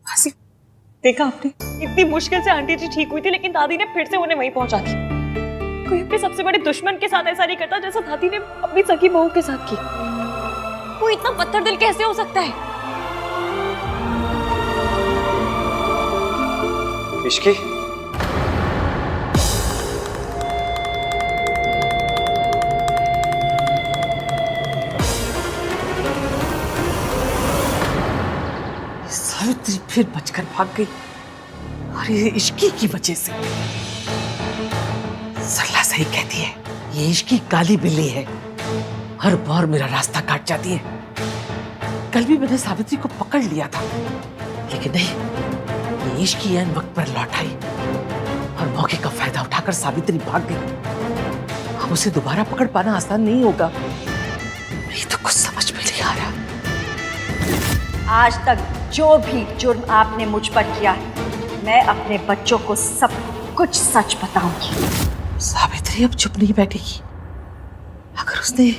मासी, देखा आपने, इतनी मुश्किल से आंटी जी ठीक हुई थी, लेकिन दादी ने फिर से उन्हें वहीं पहुंचा दी। कोई अपने सबसे बड़े दुश्मन के साथ ऐसा नहीं करता जैसा दादी ने अपनी सगी बहू के साथ की। वो इतना पत्थर दिल कैसे हो सकता है? इश्की, सावित्री फिर बचकर भाग गई और ये इश्की की वजह से। सरला सही कहती है, ये इश्की काली बिल्ली है, हर बार मेरा रास्ता काट जाती है। कल भी मैंने सावित्री को पकड़ लिया था, लेकिन नहीं, ये इश्की ऐन वक्त पर लौट आई और मौके का फायदा उठाकर सावित्री भाग गई। अब उसे दोबारा पकड़ पाना आसान नहीं होगा। नहीं तो कुछ समझ में नहीं आ रहा। आज तक जो भी जुर्म आपने मुझ पर किया है, मैं अपने बच्चों को सब कुछ सच बताऊंगी। सावित्री अब चुप नहीं बैठेगी। अगर उसने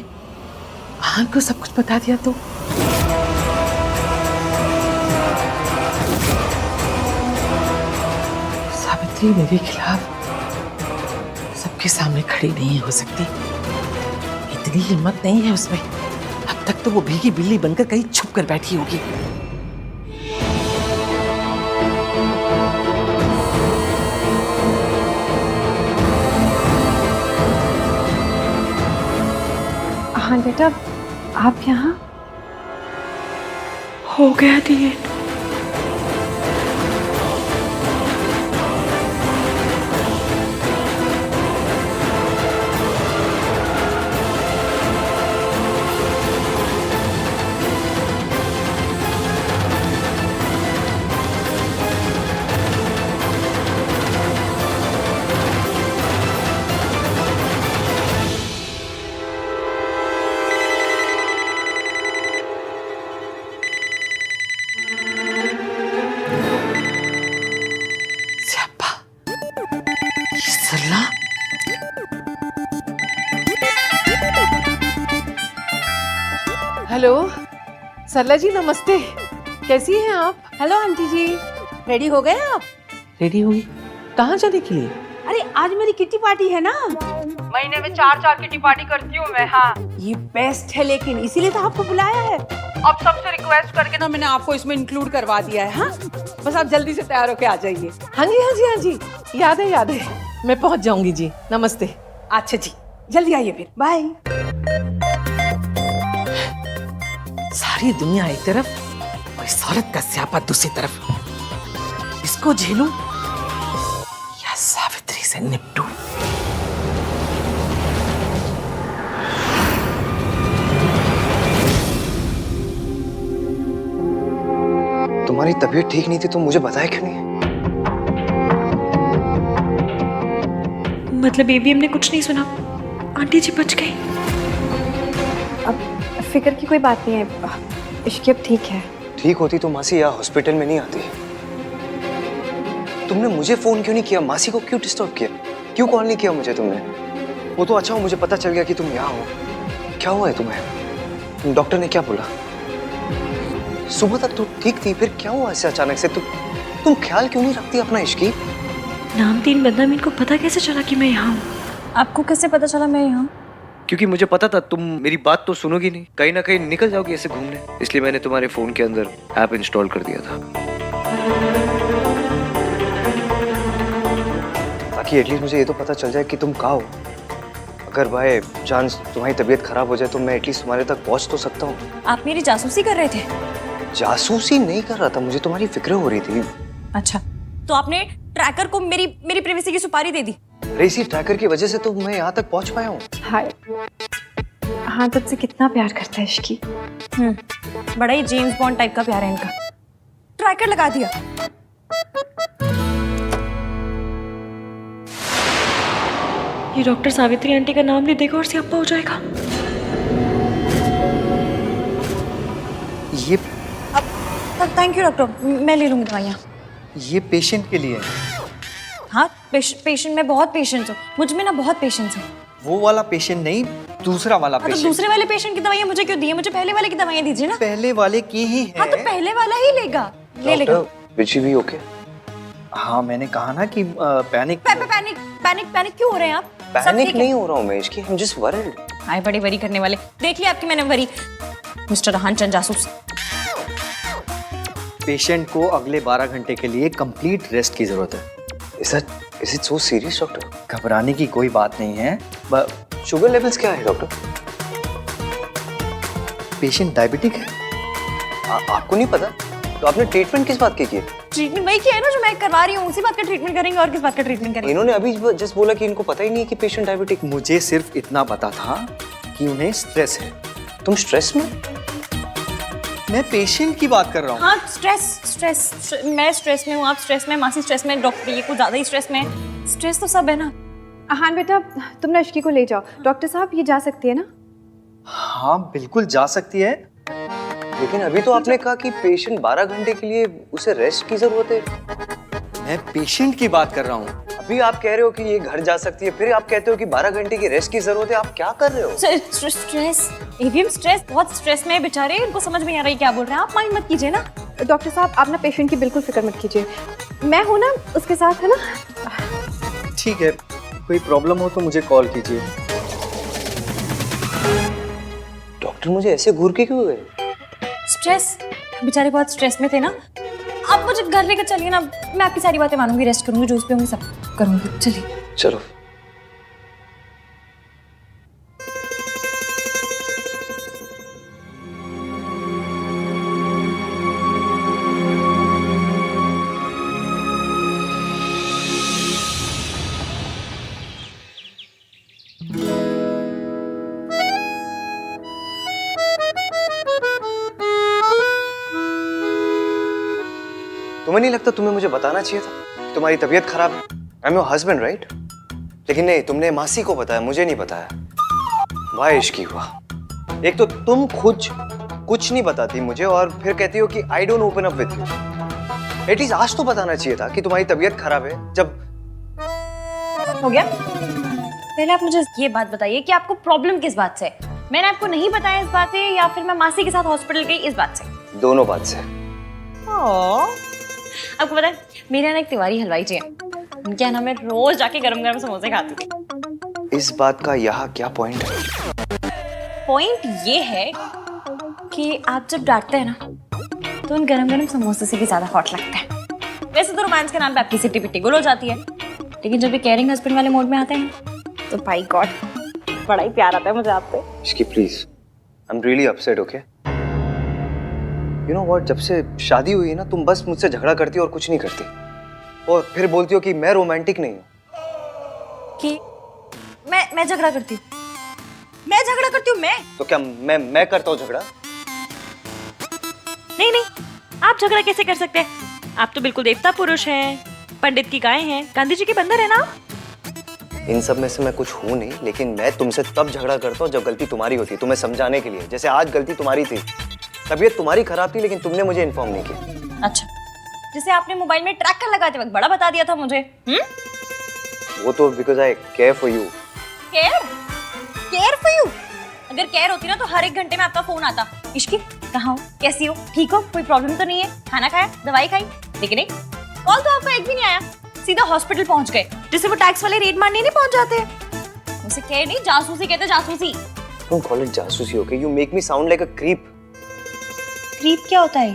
आन को सब कुछ बता दिया तो सावित्री मेरे खिलाफ सबके सामने खड़ी नहीं हो सकती। इतनी हिम्मत नहीं है उसमें। अब तक तो वो भीगी बिल्ली बनकर कहीं छुप कर बैठी होगी। हाँ बेटा, आप यहाँ? हो गया दिए। सरला, हेलो सरला जी, नमस्ते। कैसी हैं आप? हेलो आंटी जी, रेडी हो गए आप? रेडी हुई? कहाँ जाने के लिए? अरे आज मेरी किट्टी पार्टी है ना। महीने में 4 किट्टी पार्टी करती हूँ मैं। हाँ, ये बेस्ट है, लेकिन इसीलिए तो आपको बुलाया है। अब सबसे रिक्वेस्ट करके ना मैंने आपको इसमें इंक्लूड करवा दिया है। हाँ, बस आप जल्दी से तैयार होके आ जाइए। हाँ जी, हाँ जी, हाँ जी, याद है, याद है। मैं पहुंच जाऊंगी जी। नमस्ते। अच्छा जी, जल्दी आइए फिर। बाय। सारी दुनिया एक तरफ और इस औरत का स्यापा दूसरी तरफ। इसको झेलूं या सावित्री से निपटूं? तुम्हारी तबीयत ठीक नहीं थी तो मुझे बताया क्यों नहीं? मतलब ये भी हमने कुछ नहीं सुना। आंटी जी बच गई। अब फिक्र की कोई बात नहीं है, इश्की अब ठीक है। ठीक होती तो मासी यहाँ हॉस्पिटल में नहीं आती। तुमने मुझे फोन क्यों नहीं किया? मासी को क्यों डिस्टर्ब किया? क्यों कॉल नहीं किया मुझे तुमने? वो तो अच्छा हो मुझे पता चल गया कि तुम यहाँ हो। क्या हुआ है तुम्हें? डॉक्टर ने क्या बोला? सुबह तक तो ठीक थी, फिर क्या हुआ ऐसे अचानक से? तुम ख्याल क्यों नहीं रखती अपना इश्की? नाम तीन बदनामी, इनको पता कैसे चला कि मैं यहाँ हूँ? आपको कैसे पता चला मैं यहाँ हूँ? क्योंकि मुझे पता था तुम मेरी बात तो सुनोगी नहीं, कहीं ना कहीं निकल जाओगी ऐसे घूमने, इसलिए मैंने तुम्हारे फोन के अंदर ऐप इंस्टॉल कर दिया था ताकि एटलीस्ट मुझे ये तो पता चल जाए कि तुम कहाँ हो। अगर बाय चांस तुम्हारी तबीयत खराब हो जाए तो मैं एटलीस्ट तुम्हारे तक पहुंच तो सकता हूँ। आप मेरी जासूसी कर रहे थे? जासूसी नहीं कर रहा था, मुझे तुम्हारी फिक्र हो रही थी। अच्छा, तो आपने ट्रैकर को मेरी प्राइवेसी की सुपारी दे दी? अरे इसी ट्रैकर की वजह से तो मैं यहाँ तक पहुंच पाया हूँ। हाय, हाँ तुझसे कितना प्यार करता है इश्की। बड़ा ही जेम्स बॉन्ड टाइप का प्यार है इनका। ट्रैकर लगा दिया। ये डॉक्टर सावित्री आंटी का नाम ले देगा और सियापा हो जाएगा। ये थैंक यू डॉक्टर, मैं ले लूंगी दवाइयाँ। ये पेशेंट के लिए है। हाँ, पेशेंट में बहुत पेशेंस हो, मुझ में ना बहुत पेशेंस है। वो वाला पेशेंट नहीं, दूसरा वाला हाँ, तो पेशेंट। दूसरे वाले पेशेंट की दवाइयाँ मुझे क्यों दी है? मुझे पहले वाले की दवाइयाँ दीजिए ना। पहले वाले की ही है। हाँ, तो पहले वाला ही लेगा, ले लेगा। विची भी ओके? हाँ मैंने कहा ना कि पैनिक पैनिक क्यों हो रहे हैं आप? सब पैनिक ठीक है? नहीं हो रहा हूँ मैं इसकी, I'm just worried. आए बड़ी वरी करने वाले। देख लिया आपकी मैंने वरी। मिस्टर रहान चंद जासूस। पेशेंट को अगले 12 घंटे के लिए कंप्लीट रेस्ट की जरूरत है। Is it so serious, doctor? घबराने की कोई बात नहीं है। शुगर लेवल्स क्या है डॉक्टर? पेशेंट डायबिटिक है। आपको नहीं पता? तो आपने ट्रीटमेंट किस बात की है? ट्रीटमेंट वही किया है ना जो मैं करवा रही हूँ, उसी बात का ट्रीटमेंट करेंगे और किस बात का ट्रीटमेंट करेंगे? इन्होंने अभी जस्ट बोला कि इनको पता ही नहीं है कि पेशेंट डायबिटिक। मुझे सिर्फ इतना पता था कि उन्हें स्ट्रेस है। तुम स्ट्रेस में? मैं पेशेंट की बात कर रहा हूँ। हाँ स्ट्रेस मैं स्ट्रेस में हूँ, आप स्ट्रेस में, मासी स्ट्रेस में, डॉक्टर ये कुछ ज्यादा ही स्ट्रेस में। स्ट्रेस तो सब है ना। हाँ बेटा, तुम ना इश्की को ले जाओ। डॉक्टर साहब ये जा सकती है ना? हाँ बिल्कुल जा सकती है। लेकिन अभी तो आपने कहा कि पेशेंट 12 घंटे के लिए उसे रेस्ट की जरूरत है। मैं पेशेंट की बात कर रहा हूँ। अभी आप कह रहे हो कि ये घर जा सकती है, फिर आप कहते हो कि 12 घंटे की रेस्ट की जरूरत है। आप क्या कर रहे हो? स्ट्रेस एवीएम स्ट्रेस, बहुत स्ट्रेस में है बेचारे, इनको समझ में नहीं आ रही क्या बोल रहे हैं। आप माइंड मत कीजिए ना। डॉक्टर साहब आप ना पेशेंट की बिल्कुल फिक्र मत कीजिए, मैं हूँ ना उसके साथ, है ना? ठीक है, कोई प्रॉब्लम हो तो मुझे कॉल कीजिए। डॉक्टर मुझे ऐसे घूर के क्यों गए? स्ट्रेस, बेचारे बहुत स्ट्रेस में थे ना। आप मुझे घर लेकर चलिए ना, मैं आपकी सारी बातें मानूंगी, रेस्ट करूंगी, जो उस पे होंगी सब करूंगी। चलिए चलो। तुम्हें नहीं लगता तुम्हें मुझे बताना चाहिए था कि तुम्हारी तबीयत खराब है? I am your husband right? लेकिन नहीं, तुमने मासी को बताया, मुझे नहीं बताया। वाह इश्की वाह। एक तो तुम खुद कुछ नहीं बताती मुझे और फिर कहती हो कि I don't open up with you. At least आज तो बताना चाहिए था कि तुम्हारी तबीयत खराब है। जब हो गया, पहले आप मुझे ये बात बताइए कि आपको प्रॉब्लम किस बात से है? मैंने आपको नहीं बताया इस बात से, या फिर मैं मासी के साथ हॉस्पिटल गई इस बात से? दोनों बात से। आपको पता है मेरे यहाँ एक तिवारी हलवाई जी हैं, उनके यहाँ मैं रोज जाके गरम गरम समोसे खाती थी। इस बात का यहाँ क्या पॉइंट है? पॉइंट ये है कि आप जब डांटते हैं ना तो उन गरम गरम समोसे से भी ज्यादा हॉट लगता है। वैसे तो रोमांस के नाम पे आपकी सिटी पिट्टी गुल हो जाती है, लेकिन जब ये केयरिंग हस्बैंड वाले मोड में आते हैं तो भाई गॉड बड़ा ही प्यार आता है मुझे आपसे। इसकी please, I am really upset, okay? You know what, जब से शादी हुई है ना तुम बस मुझसे झगड़ा करती हो और कुछ नहीं करती, और फिर बोलती हो कि मैं रोमांटिक नहीं हूँ। कि मैं झगड़ा करती हूँ? मैं झगड़ा करती हूँ? मैं तो क्या मैं करता हूँ झगड़ा? नहीं, आप झगड़ा कैसे कर सकते हैं? आप तो बिल्कुल देवता पुरुष हैं, पंडित की गाय हैं, गांधी जी के बंदर है ना। इन सब में से मैं कुछ हूँ नहीं, लेकिन मैं तुमसे तब झगड़ा करता हूँ जब गलती तुम्हारी होती है, तुम्हें समझाने के लिए। जैसे आज गलती तुम्हारी थी, तबीयत तुम्हारी खराब थी, लेकिन तुमने मुझे इन्फॉर्म नहीं किया। अच्छा, जैसे आपने मोबाइल में ट्रैकर लगाते वक्त बड़ा बता दिया था मुझे। वो तो because I care for you. Care for you? अगर केयर होती ना तो हर 1 घंटे में आपका फोन आता, इश्की कहाँ हो, कैसी हो, ठीक हो, कोई प्रॉब्लम तो नहीं है, खाना खाया, दवाई खाई? लेकिन नहीं, कॉल तो आपका एक भी नहीं आया, सीधा हॉस्पिटल पहुंच गए, जिससे वो टैक्स वाले रेड मारने नहीं पहुंच जाते। उसे केयर नहीं, जासूसी कहते, जासूसी। डोंट कॉल इट जासूसी, okay? You make me sound like a creep. Creep क्या होता है?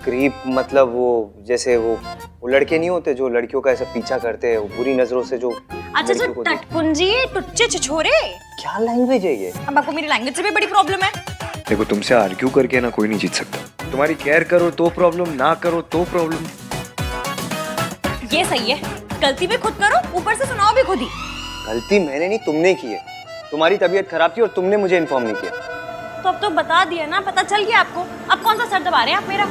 क्रीप मतलब वो जैसे वो लड़के नहीं होते जो लड़कियों का ऐसा पीछा करते हैं, वो बुरी नजरों से जो। अच्छा, जो टटपुंजी, टुच्चे, छिछोरे। क्या लैंग्वेज है ये? अब आपको मेरी लैंग्वेज से भी बड़ी प्रॉब्लम है। देखो, तुमसे आर्ग्यू करके ना कोई नहीं जीत सकता। तुम्हारी केयर करो तो प्रॉब्लम, ना करो तो प्रॉब्लम। ये सही है, गलती भी खुद करो, ऊपर से सुनाओ भी खुद ही। गलती मैंने नहीं, तुमने की है। तुम्हारी तबीयत खराब थी और तुमने मुझे इन्फॉर्म नहीं किया। तो अब तो बता दिया ना, पता चल गया आपको। अब कौन सा सर दबा रहे हैं आप मेरा?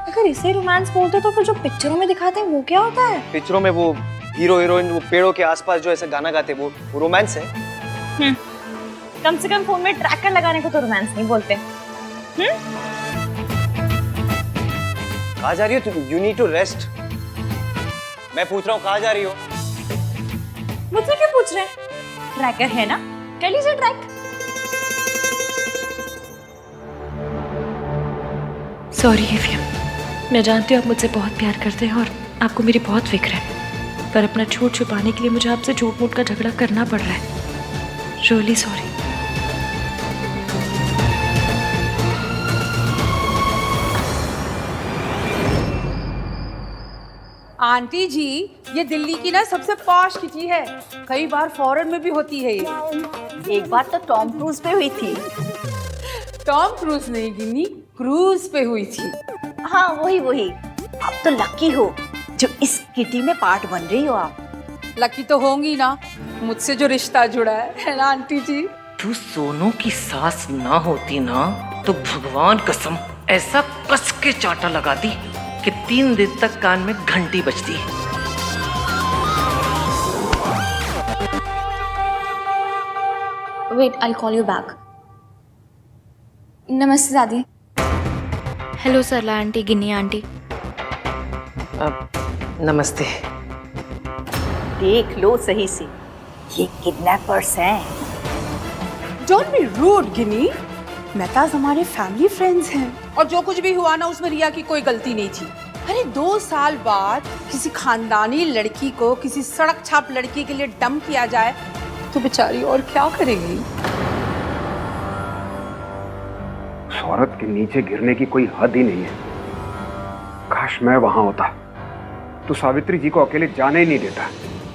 अगर इसे रोमांस बोलते तो फिर जो पिक्चरों में दिखाते हैं वो क्या होता है? पिक्चरों में वो हीरो हीरोइन वो पेड़ों के आसपास जो ऐसे गाना गाते वो रोमांस है। कम से कम फोन में ट्रैकर लगाने को तो रोमांस नहीं बोलते। कहाँ जा रही हो? You need to rest. मैं पूछ रहा हूँ कहाँ जा रही हो? मुझसे क्यों पूछ रहे हैं? ट्रैकर है ना, कर लीजिए ट्रैक। सॉरी एफएम, मैं जानती हूँ आप मुझसे बहुत प्यार करते हैं और आपको मेरी बहुत फिक्र है, पर अपना झूठ छुपाने के लिए मुझे आपसे झूठ मूठ का झगड़ा करना पड़ रहा है। Really sorry. आंटी जी, ये दिल्ली की ना सबसे पॉश किटी है। कई बार फॉरेन में भी होती है ये। एक बार तो टॉम क्रूज पे हुई थी। टॉम क्रूज नहीं गिनी, क्रूज पे हुई थी। हाँ वही वही। आप तो लकी हो जो इस किटी में पार्ट बन रही हो आप। लकी तो होंगी ना, मुझसे जो रिश्ता जुड़ा है ना आंटी जी। तू सोनू की सास ना होती ना तो भगवान कसम ऐसा कस के चांटा लगाती कि 3 दिन तक कान में घंटी बजती। Wait, I'll call you back. नमस्ते दादी। हेलो सरला आंटी, गिन्नी आंटी। नमस्ते। देख लो सही से, ये किडनैपर्स हैं। डोंट बी रूड गिनी, मेहताज हमारे फैमिली फ्रेंड्स हैं और जो कुछ भी हुआ ना उसमें रिया की कोई गलती नहीं थी। अरे 2 साल बाद किसी खानदानी लड़की को किसी सड़क छाप लड़की के लिए डंप किया जाए तो बेचारी और क्या करेगी। उस औरत के नीचे गिरने की कोई हद ही नहीं है। काश मैं वहां होता तो सावित्री जी को अकेले जाने ही नहीं देता।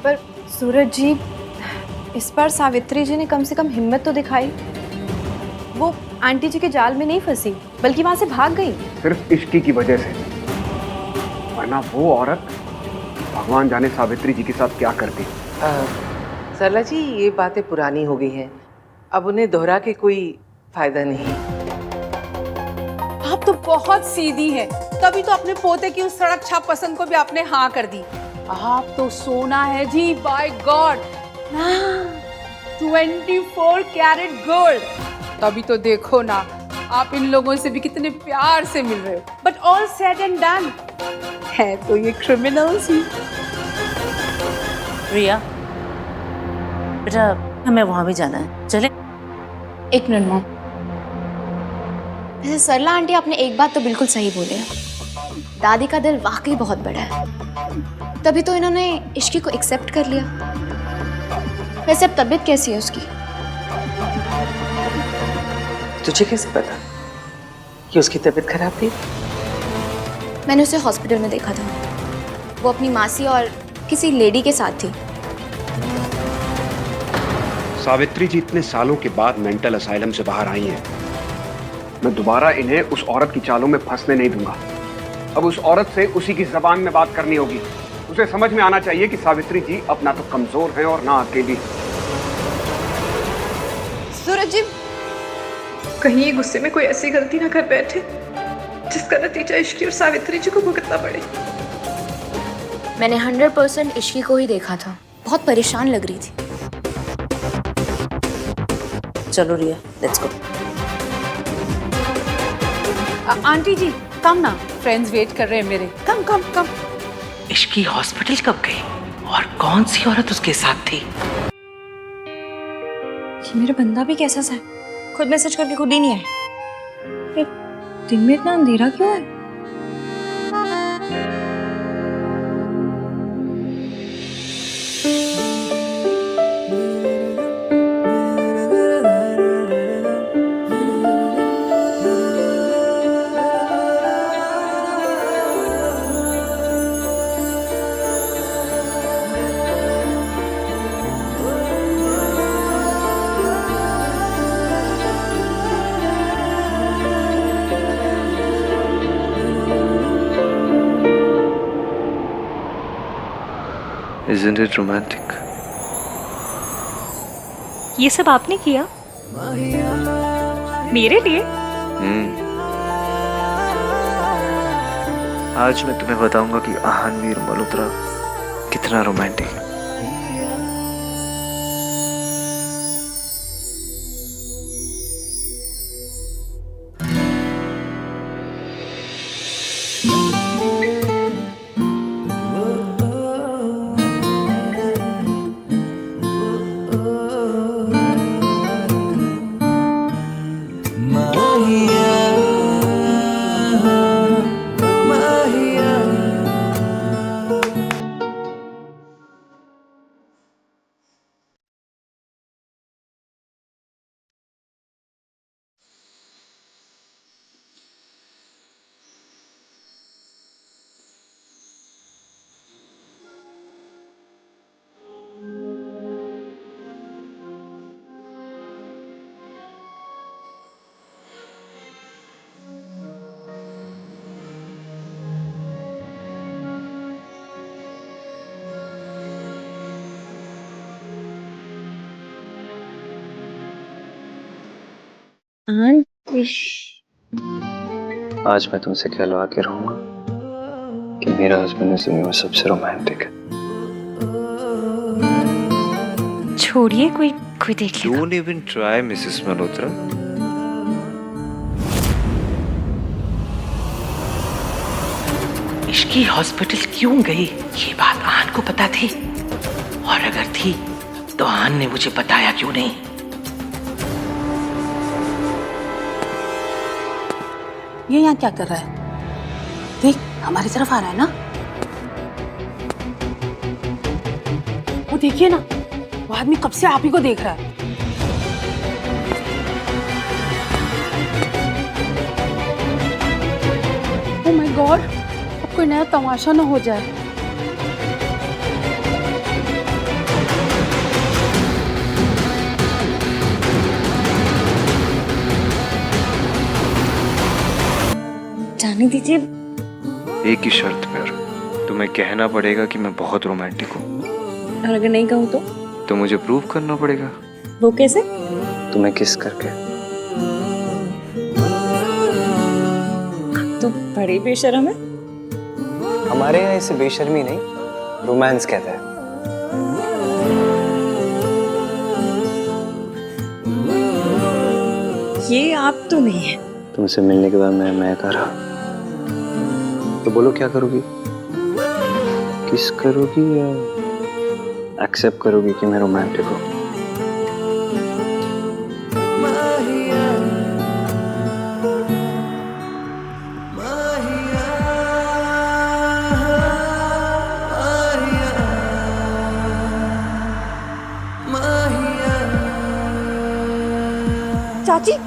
पर सूरज जी, इस बार सावित्री जी ने कम से कम हिम्मत तो दिखाई। वो आंटी जी के जाल में नहीं फंसी बल्कि वहां से भाग गई। सिर्फ इश्की की वजह से, वरना वो औरत भगवान जाने सावित्री जी के साथ क्या करती। सरला जी, ये बातें पुरानी हो गई हैं, अब उन्हें दोहरा के कोई फायदा नहीं। आप तो बहुत सीधी हैं, तभी तो अपने पोते की उस सड़क छाप पसंद को भी आपने हाँ कर दी। आप तो सोना है जी, बाय गॉड। 24 carat gold. तभी तो देखो ना, आप इन लोगों से भी कितने प्यार से मिल रहे हो। But all said and done, है तो ये क्रिमिनल्स ही। रिया बेटा, हमें वहां भी जाना है, चले? एक मिनट मॉम। वैसे सरला आंटी, आपने एक बात तो बिल्कुल सही बोली है, दादी का दिल वाकई बहुत बड़ा है, तभी तो इन्होंने इश्की को एक्सेप्ट कर लिया। वैसे अब तबीयत कैसी है उसकी? तुझे कैसे पता कि उसकी तबीयत खराब थी? मैंने उसे हॉस्पिटल में देखा था, वो अपनी मासी और किसी लेडी के साथ थी। सावित्री जी इतने सालों के बाद मेंटल असाइलम से बाहर आई हैं। मैं दोबारा इन्हें उस औरत की चालों में फंसने नहीं दूंगा। अब उस औरत से उसी की जबान में बात करनी होगी। उसे समझ में आना चाहिए कि सावित्री जी अब ना तो कमजोर हैं और ना अकेली। सूरज जी, कहीं ये गुस्से में कोई ऐसी गलती ना कर बैठे जिसका नतीजा इश्की और सावित्री जी को भुगतना पड़े। मैंने 100% इश्की को ही देखा था, बहुत परेशान लग रही थी। चलो रिया, लेट्स गो। आंटी जी कम ना, फ्रेंड्स वेट कर रहे हैं मेरे। कम कम कम। इश्की हॉस्पिटल कब गई और कौन सी औरत उसके साथ थी? ये मेरा बंदा भी कैसा सा है, खुद मैसेज करके खुद ही नहीं आए। दिन में इतना अंधेरा क्यों है? Isn't it romantic? ये सब आपने किया मेरे लिए? आज मैं तुम्हें बताऊंगा कि आहानवीर मल्होत्रा कितना रोमांटिक है। आंटी आज मैं तुमसे कहलवा के रहूंगा कि मेरा हस्बैंड इस दुनिया में सबसे रोमांटिक है। छोड़िए, कोई कोई देख लेगा। Don't even try, Mrs. Malhotra. Ishki hospital क्यों गई ये बात आन को पता थी, और अगर थी तो आन ने मुझे बताया क्यों नहीं? ये यहाँ क्या कर रहा है? देख, हमारी तरफ आ रहा है ना। वो देखिए ना, वो आदमी कब से आप ही को देख रहा है। ओह माय गॉड, अब कोई नया तमाशा ना हो जाए। जाने दीजिए। एक ही शर्त पर, तुम्हें कहना पड़ेगा कि मैं बहुत रोमांटिक हूँ। और अगर नहीं कहूँ तो मुझे प्रूव करना पड़ेगा। वो कैसे? तुम्हें किस करके। तो बड़े बेशर्म है। हमारे यहाँ इसे बेशर्मी नहीं, रोमांस कहते हैं। ये आप तो नहीं है। तुमसे मिलने के बाद मैं कर रहा, तो बोलो क्या करोगी? किस करोगी या एक्सेप्ट करोगी कि मैं रोमांटिक हूँ? चाची,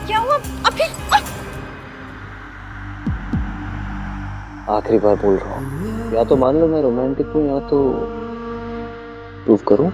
क्या हुआ? अभी आखिरी बार बोल रहा हूँ, या तो मान लो मैं रोमांटिक हूँ या तो प्रूव करूँ।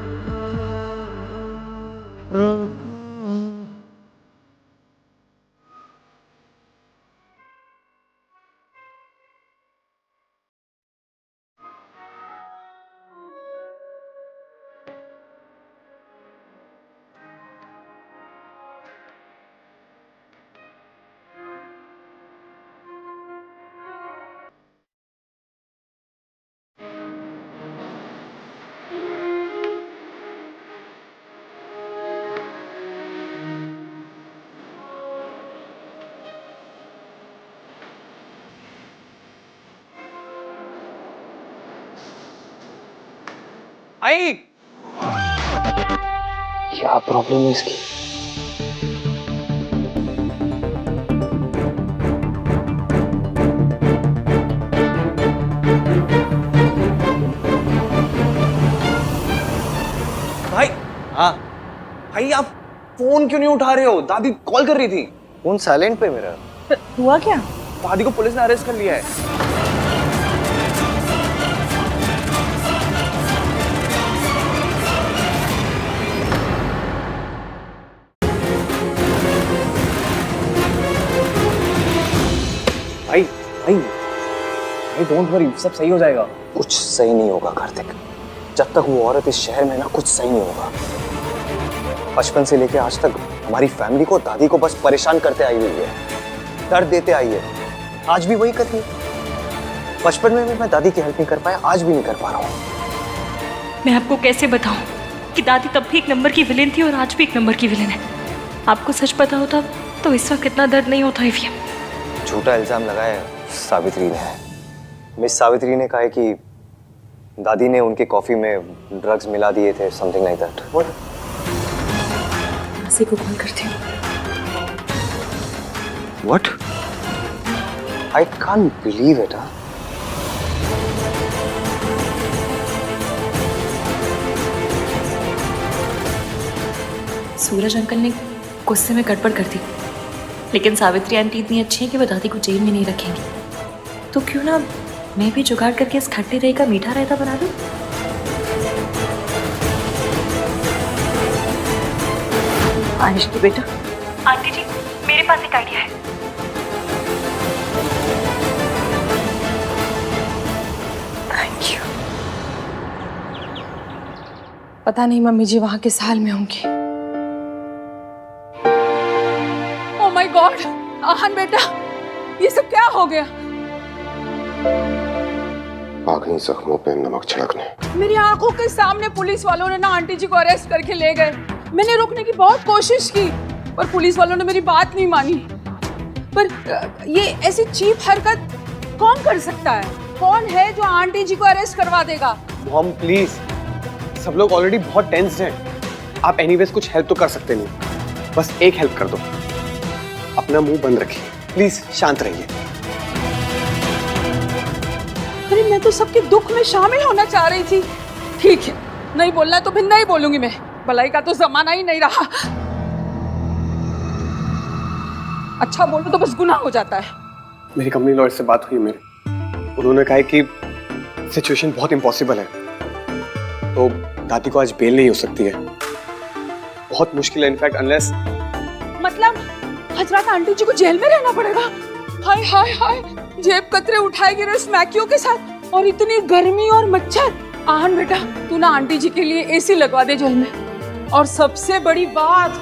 आई क्या प्रॉब्लम है इसकी? भाई। हाँ भाई, आप फोन क्यों नहीं उठा रहे हो? दादी कॉल कर रही थी। फोन साइलेंट पे मेरा। हुआ क्या? दादी को पुलिस ने अरेस्ट कर लिया है। भाई भाई भाई, डोंट वरी, सब सही हो जाएगा। कुछ सही नहीं होगा कार्तिक, जब तक वो औरत इस शहर में ना, कुछ सही नहीं होगा। बचपन से लेके आज तक हमारी फैमिली को, दादी को बस परेशान करते आई हुई है, दर्द देते आई है। आज भी वही कर रही है। बचपन में भी मैं दादी की हेल्प नहीं कर पाया, आज भी नहीं कर पा रहा हूँ। मैं आपको कैसे बताऊं कि दादी तब भी एक नंबर की विलेन थी और आज भी एक नंबर की विलेन है। आपको सच पता होता तो इस वक्त इतना दर्द नहीं होता ईवीएम। झूठा इल्जाम लगाया सावित्री ने। मिस सावित्री ने कहा है कि दादी ने उनके कॉफी में ड्रग्स मिला दिए थे, समथिंग लाइक दैट। मासी को कॉल करती हूँ। What? I can't believe it. Suraj uncle ने गुस्से में गड़बड़ कर दी, लेकिन सावित्री आंटी इतनी अच्छी है कि वो दादी को जेल में नहीं रखेंगी। तो क्यों ना मैं भी जुगाड़ करके इस खट्टे दही का मीठा रायता बना दूं। आनिश की बेटा। आंटी जी, मेरे पास एक आइडिया है। Thank you. पता नहीं मम्मी जी वहां किस हाल में होंगी। ओह माय गॉड, आहन बेटा, ये सब क्या हो गया? आखिरी जख्मों पे नमक छिड़कने। मेरी आंखों के सामने पुलिस वालों ने ना आंटी जी को अरेस्ट करके ले गए। मैंने रोकने की बहुत कोशिश की पर पुलिस वालों ने मेरी बात नहीं मानी। पर ये ऐसी चीप हरकत कौन कर सकता है? कौन है जो आंटी जी को अरेस्ट करवा देगा? मॉम प्लीज, सब लोग ऑलरेडी बहुत टेंस्ड हैं। आप एनीवेज कुछ हेल्प तो कर सकते नहीं, बस एक हेल्प कर दो, अपना मुंह बंद रखिए प्लीज, शांत रहिए। अरे मैं तो सबके दुख में शामिल होना चाह रही थी। ठीक है, नहीं बोलना तो फिर नहीं बोलूंगी मैं। भलाई का तो जमाना ही नहीं रहा। अच्छा बोलो तो बस गुनाह हो जाता है। मेरी कंपनी लॉयर से बात हुई मेरी, उन्होंने कहा है कि सिचुएशन बहुत इम्पॉसिबल है, तो दादी को आज बेल नहीं हो सकती है। बहुत मुश्किल है इनफैक्ट, अनलेस मतलब हजरत आंटी जी को जेल में रहना पड़ेगा। हाय हाय हाय, जेब कतरे उठाए गिरे उस मैक्यू के साथ, और इतनी गर्मी और मच्छर। आहन बेटा, तू ना आंटी जी के लिए एसी लगवा दे जेल में। और सबसे बड़ी बात,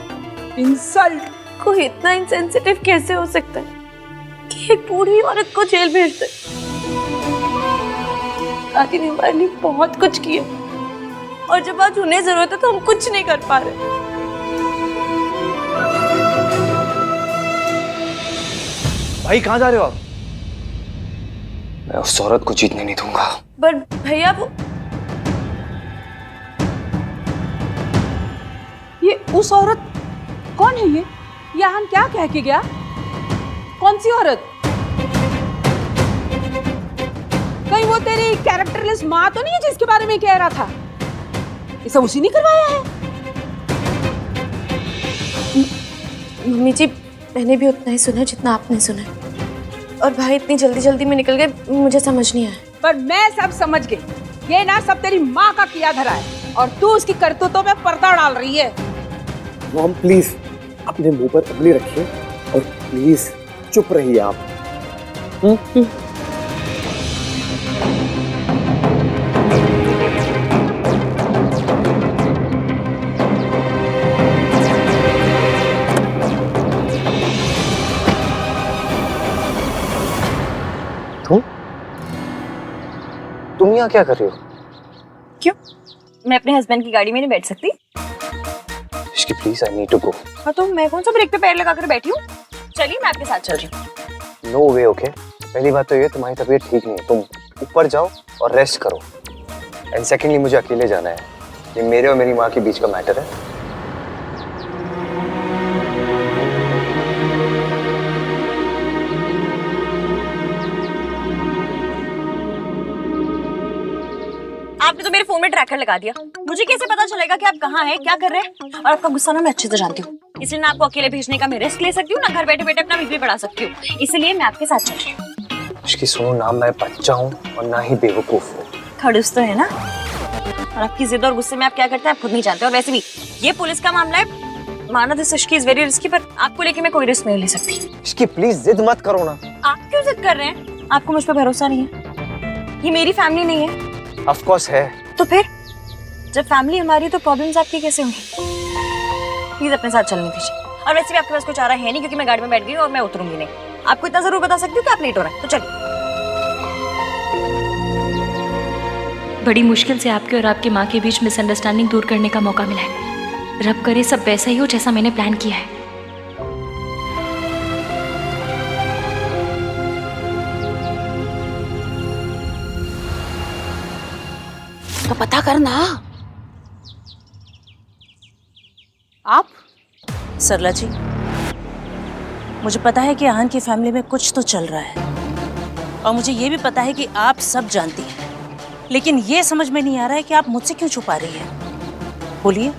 इंसल्ट। कोई इतना इंसेंसिटिव कैसे हो सकता है कि एक बूढ़ी औरत को जेल भेज दे? दादी ने हमारे लिए बहुत कुछ किया और जब आज उन्हें जरूरत है तो हम कुछ नहीं कर पा रहे। भाई कहाँ जा रहे हो आप? मैं उस औरत को जीतने नहीं दूंगा। पर भैया वो ये उस औरत कौन है? ये आहन क्या कह के गया? कौन सी औरत? कहीं वो तेरी कैरेक्टरलेस माँ तो नहीं है जिसके बारे में कह रहा था? ये सब उसी ने करवाया है? मम्मी जी, मैंने भी उतना ही सुना जितना आपने सुना, और भाई इतनी जल्दी जल्दी में निकल गए, मुझे समझ नहीं आया। पर मैं सब समझ गई। ये ना सब तेरी माँ का किया धरा है और तू उसकी करतूतों में पर्दा डाल रही है। मॉम प्लीज अपने मुंह पर उंगली रखिए और प्लीज चुप रहिए आप। तुम यहाँ क्या कर रही हो? क्यों? मैं अपने हस्बैंड की गाड़ी में नहीं बैठ सकती? इश्की please, I need to go. हाँ तो मैं कौन सा ब्रेक पे पैर लगाकर बैठी हूँ? चलिए मैं आपके साथ चल रही हूँ। नो वे, ओके। पहली बात तो ये, तुम्हारी तबीयत ठीक नहीं है, तुम ऊपर जाओ और रेस्ट करो। एंड सेकेंडली, मुझे अकेले जाना है, ये मेरे और मेरी माँ के बीच का मैटर है। आपने तो मेरे फोन में ट्रैकर लगा दिया, मुझे कैसे पता चलेगा कि आप कहाँ हैं, क्या कर रहे हैं? और आपका गुस्सा ना मैं अच्छे से जानती हूँ, इसलिए ना आपको अकेले भेजने का मैं रिस्क ले सकती हूँ, ना घर बैठे बैठे अपना बीपी बढ़ा सकती हूँ, इसलिए मैं आपके साथ चल रही हूँ। इसकी सुनो, ना मैं बच्चा हूँ और ना ही बेवकूफ हूँ। खड़ूस तो है ना, और आपकी जिद और गुस्से में आप क्या करते हैं आप खुद नहीं जानते। और वैसे भी ये पुलिस का मामला है, माना this Ishki is very risky, पर आपको लेके मैं कोई रिस्क नहीं ले सकती। इसकी प्लीज जिद मत करो ना। आप क्यों जिद कर रहे हैं? आपको मुझ पर भरोसा नहीं है? ये मेरी फैमिली नहीं है? ऑफ कोर्स है। तो फिर जब फैमिली हमारी तो प्रॉब्लम्स आपकी कैसे होंगी? प्लीज अपने साथ चलने दीजिए। और वैसे भी आपके पास कुछ आ रहा है नहीं, क्योंकि मैं गाड़ी में बैठ गई और मैं उतरूंगी नहीं। आपको इतना जरूर बता सकती हूँ कि आप लेट हो रहे हैं, तो चलिए। बड़ी मुश्किल से आपके और आपकी माँ के बीच मिसअंडरस्टैंडिंग दूर करने का मौका मिला है। रब करे सब वैसा ही हो जैसा मैंने प्लान किया है। तो पता करना। आप? सरला जी, मुझे पता है कि आहन की फैमिली में कुछ तो चल रहा है, और मुझे ये भी पता है कि आप सब जानती हैं, लेकिन ये समझ में नहीं आ रहा है कि आप मुझसे क्यों छुपा रही हैं। बोलिए,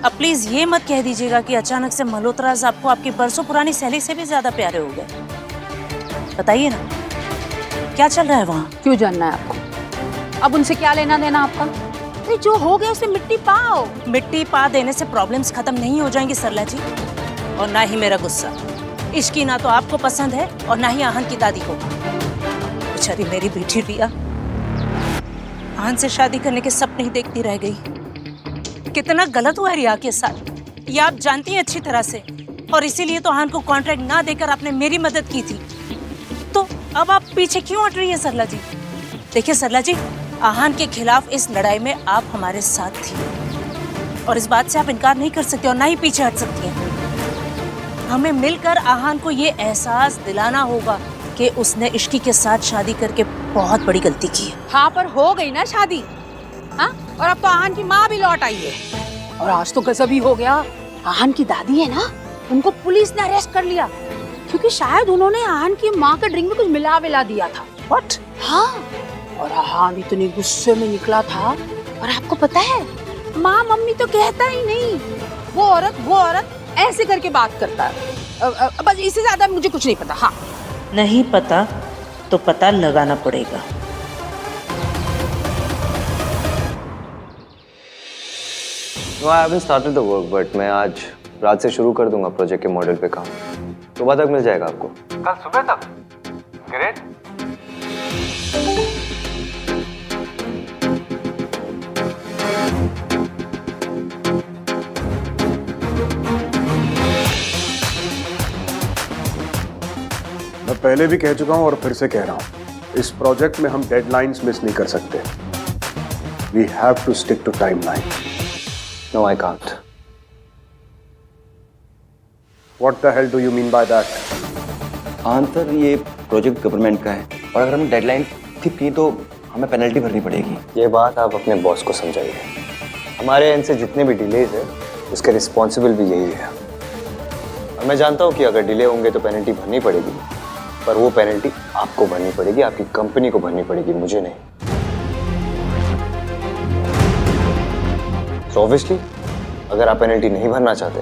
अब प्लीज ये मत कह दीजिएगा कि अचानक से मल्होत्राज आपको आपकी बरसों पुरानी सहेली से भी ज्यादा प्यारे हो गए। बताइए ना, क्या चल रहा है वहाँ? क्यों जानना है आपको? अब उनसे क्या लेना देना आपका? अरे जो हो गया उसे मिट्टी पाओ। मिट्टी पा देने से प्रॉब्लम्स खत्म नहीं हो जाएंगी सरला जी। और ना ही मेरा गुस्सा। इश्की ना तो आपको पसंद है और ना ही आहन की दादी को। बेचारी मेरी बेटी रिया आहन से शादी करने के सपने ही देखती रह गई। कितना गलत हुआ है रिया के साथ, ये आप जानती हैं अच्छी तरह से। और इसीलिए तो आहन को कॉन्ट्रैक्ट ना देकर आपने मेरी मदद की थी। तो अब आप पीछे क्यों हट रही है सरला जी? देखिए सरला जी, आहन के खिलाफ इस लड़ाई में आप हमारे साथ थी और इस बात से आप इनकार नहीं कर सकते और ना ही पीछे हट सकती हैं। हमें मिलकर आहन को ये एहसास दिलाना होगा कि उसने इश्की के साथ शादी करके बहुत बड़ी गलती की है। हाँ, पर हो गई ना शादी। हाँ, और अब तो आहन की माँ भी लौट आई है। और आज तो गजब ही हो गया। आहन की दादी है ना, उनको पुलिस ने अरेस्ट कर लिया क्योंकि शायद उन्होंने आहन की माँ के ड्रिंक में कुछ मिला दिया था। व्हाट? हाँ, और आहन इतने गुस्से में निकला था। और आपको पता है, माँ मम्मी तो कहता ही नहीं, वो औरत ऐसे करके बात करता है। बस इससे ज्यादा मुझे कुछ नहीं पता। हाँ, नहीं पता तो पता लगाना पड़ेगा। No, I haven't started the work, but मैं आज रात से शुरू कर दूंगा प्रोजेक्ट के मॉडल पे काम। सुबह तक मिल जाएगा आपको। कल सुबह तक? ग्रेट। मैं पहले भी कह चुका हूं और फिर से कह रहा हूं, इस प्रोजेक्ट में हम डेडलाइंस मिस नहीं कर सकते। We have to stick to timeline. No, I can't. What the hell do you mean by that? Answer, ये प्रोजेक्ट गवर्नमेंट का है और अगर हमें डेडलाइन स्किप की तो हमें पेनल्टी भरनी पड़ेगी। ये बात आप अपने बॉस को समझाइए। हमारे एंड से जितने भी डिलेज है उसके रिस्पॉन्सिबल भी यही है। और मैं जानता हूँ कि अगर डिले होंगे तो पेनल्टी भरनी पड़ेगी, पर वो पेनल्टी आपको भरनी पड़ेगी, आपकी कंपनी को भरनी पड़ेगी, मुझे नहीं। So obviously, अगर आप पेनल्टी नहीं भरना चाहते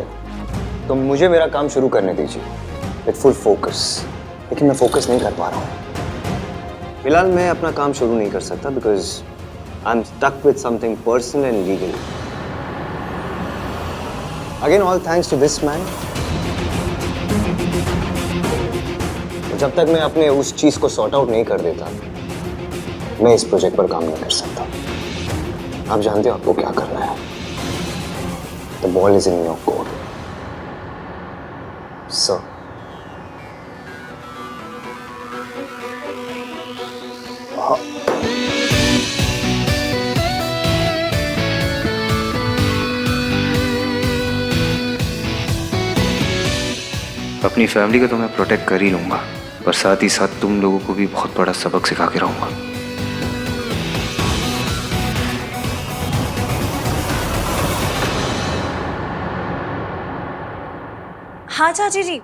तो मुझे मेरा काम शुरू करने दीजिए विद फुल फोकस। लेकिन मैं फोकस नहीं कर पा रहा हूँ। फिलहाल मैं अपना काम शुरू नहीं कर सकता because I am stuck with something personal and legal. Again all thanks to this man. जब तक मैं अपने उस चीज को सॉर्ट आउट नहीं कर देता, मैं इस प्रोजेक्ट पर काम नहीं कर सकता। आप जानते हो आपको क्या करना है। The ball is in your court, sir. अपनी फैमिली को तो मैं प्रोटेक्ट कर ही लूंगा, पर साथ ही साथ तुम लोगों को भी बहुत बड़ा सबक सिखा के रहूंगा। हाँ चाची जी,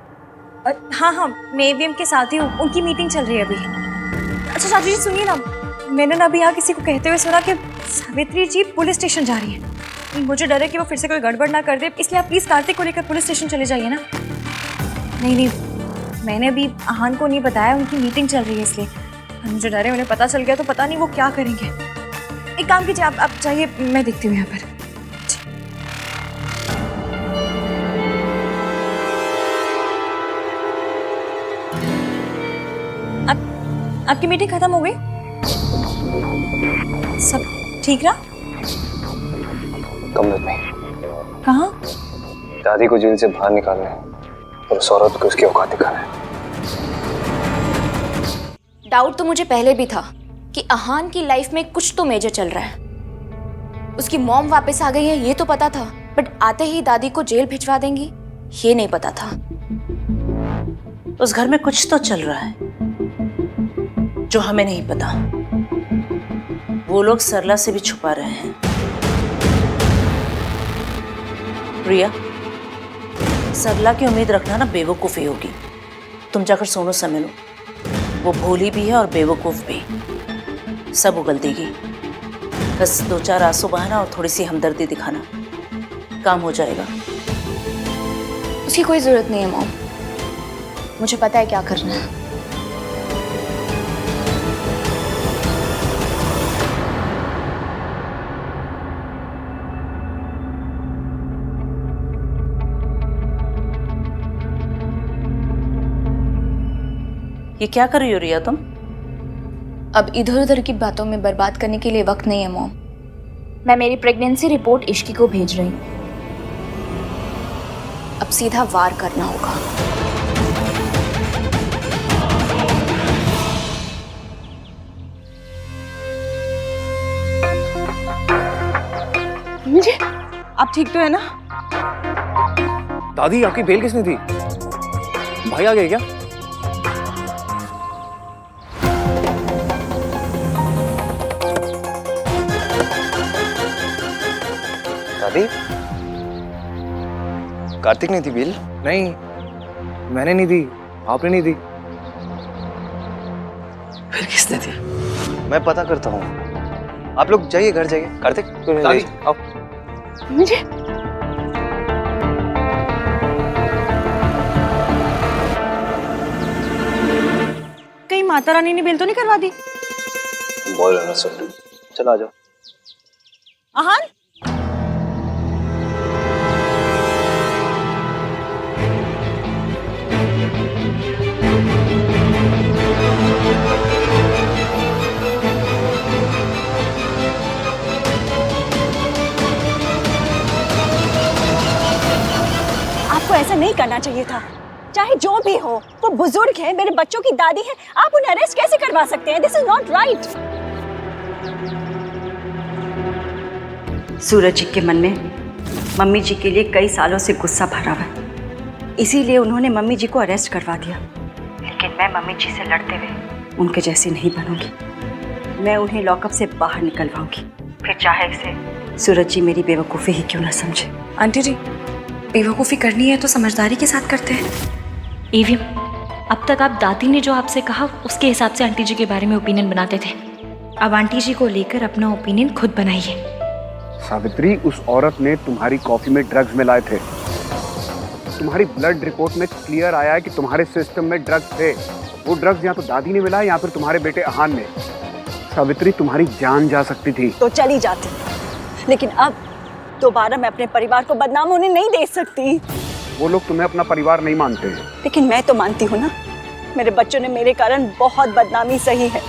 हाँ मैं एवीएम के साथ ही हूँ, उनकी मीटिंग चल रही है अभी। अच्छा चाची जी सुनिए ना, मैंने ना अभी यहाँ किसी को कहते हुए सुना कि सावित्री जी पुलिस स्टेशन जा रही है। मुझे डर है कि वो फिर से कोई गड़बड़ ना कर दे, इसलिए आप प्लीज़ कार्तिक को लेकर पुलिस स्टेशन चले जाइए ना। नहीं, मैंने अभी आहन को नहीं बताया, उनकी मीटिंग चल रही है इसलिए। मुझे डर है उन्हें पता चल गया तो पता नहीं वो क्या करेंगे। एक काम कीजिए, आप चाहिए, मैं देखती हूँ यहाँ पर। आपकी मीटिंग खत्म हो गई? सब ठीक रहा? कम में कहाँ? दादी को जेल से बाहर निकालना है और उस औरत को उसकी औकात दिखाना है। डाउट तो मुझे पहले भी था कि आहान की लाइफ में कुछ तो मेजर चल रहा है। उसकी मॉम वापस आ गई है ये तो पता था, बट आते ही दादी को जेल भिजवा देंगी ये नहीं पता था। उस घर में कुछ तो चल रहा है जो हमें नहीं पता। वो लोग सरला से भी छुपा रहे हैं। प्रिया, सरला की उम्मीद रखना ना बेवकूफ़ी होगी। तुम जाकर सोनू से मिलो, वो भोली भी है और बेवकूफ़ भी। सब उगल देगी। बस 2-4 आंसू बहाना और थोड़ी सी हमदर्दी दिखाना, काम हो जाएगा। उसकी कोई जरूरत नहीं है मॉम, मुझे पता है क्या करना है। ये क्या कर रही हो रिया तुम? अब इधर उधर की बातों में बर्बाद करने के लिए वक्त नहीं है मॉम। मैं मेरी प्रेगनेंसी रिपोर्ट इश्की को भेज रही हूँ। अब सीधा वार करना होगा। मुझे आप ठीक तो है ना? दादी आपकी बेल किसने दी? भाई आ गए क्या? दादी, कार्तिक ने दी बिल? नहीं, मैंने नहीं दी, आपने नहीं दी। फिर किसने दी? मैं पता करता हूँ। आप लोग जाइए, घर जाइए। कार्तिक, दादी आओ। मुझे कहीं माता रानी ने बिल तो नहीं करवा दी? बोल रहा ना सुन। चलो आ जाओ। आहान, आपको ऐसा नहीं करना चाहिए था। चाहे जो भी हो, वो बुजुर्ग है, मेरे बच्चों की दादी है, आप उन्हें अरेस्ट कैसे करवा सकते हैं? This is not right. Suraj ji के मन में मम्मी जी के लिए कई सालों से गुस्सा भरा हुआ है, इसीलिए उन्होंने मम्मी जी को अरेस्ट करवा दिया। लेकिन मैं मम्मी जी से लड़ते हुए उनके जैसी नहीं बनूंगी। मैं उन्हें लॉकअप से बाहर निकलवाऊंगी, फिर चाहे इसे सूरज जी मेरी बेवकूफ़ी ही क्यों ना समझे। आंटी जी, बेवकूफ़ी करनी है तो समझदारी के साथ करते हैं। एवीएम, अब तक आप दादी ने जो आपसे कहा उसके हिसाब से आंटी जी के बारे में ओपिनियन बनाते थे। अब आंटी जी को लेकर अपना ओपिनियन खुद बनाइए। सावित्री, उस औरत ने तुम्हारी कॉफी में ड्रग्स मिलाए थे। तुम्हारी ब्लड रिपोर्ट में क्लियर आया है कि तुम्हारे सिस्टम में ड्रग्स थे। वो ड्रग्स या तो दादी ने मिलाए या फिर तुम्हारे बेटे आहान ने। सावित्री, तुम्हारी जान जा सकती थी। तो चली जाती, लेकिन अब दोबारा मैं अपने परिवार को बदनाम होने नहीं दे सकती। वो लोग तुम्हें अपना परिवार नहीं मानते हैं। लेकिन मैं तो मानती हूँ ना। मेरे बच्चों ने मेरे कारण बहुत बदनामी सही है,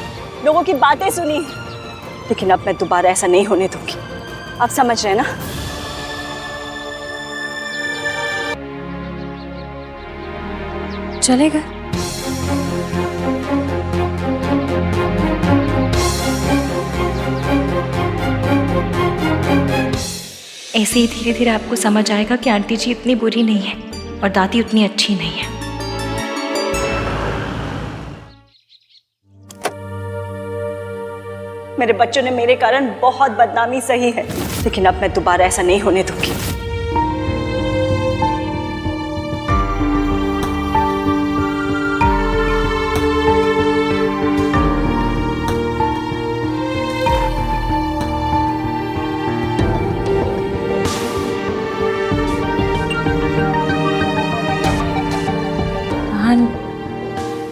लोगों की बातें सुनी, लेकिन अब मैं दोबारा ऐसा नहीं होने दूंगी। आप समझ रहे हैं ना? चलेगा। ऐसे ही धीरे धीरे आपको समझ आएगा कि आंटी जी इतनी बुरी नहीं है और दादी उतनी अच्छी नहीं है। मेरे बच्चों ने मेरे कारण बहुत बदनामी सही है, लेकिन अब मैं दोबारा ऐसा नहीं होने दूंगी।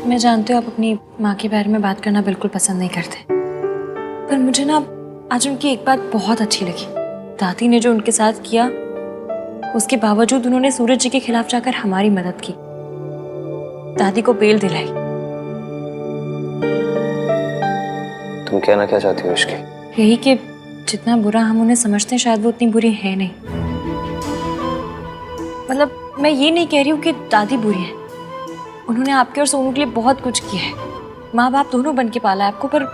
मैं जानती हूँ आप अपनी माँ के बारे में बात करना बिल्कुल पसंद नहीं करते, पर मुझे ना आज उनकी एक बात बहुत अच्छी लगी। दादी ने जो उनके साथ किया, उसके बावजूद उन्होंने सूरज जी के खिलाफ जाकर हमारी मदद की, दादी को बेल दिलाई। तुम कहना क्या चाहती हो इसकी? यही कि जितना बुरा हम उन्हें समझते हैं शायद वो उतनी बुरी है नहीं। मतलब मैं ये नहीं कह रही हूँ कि दादी बुरी है, उन्होंने आपके और सोनू के लिए बहुत कुछ किया है, माँ बाप दोनों बन के पाला है आपको। पर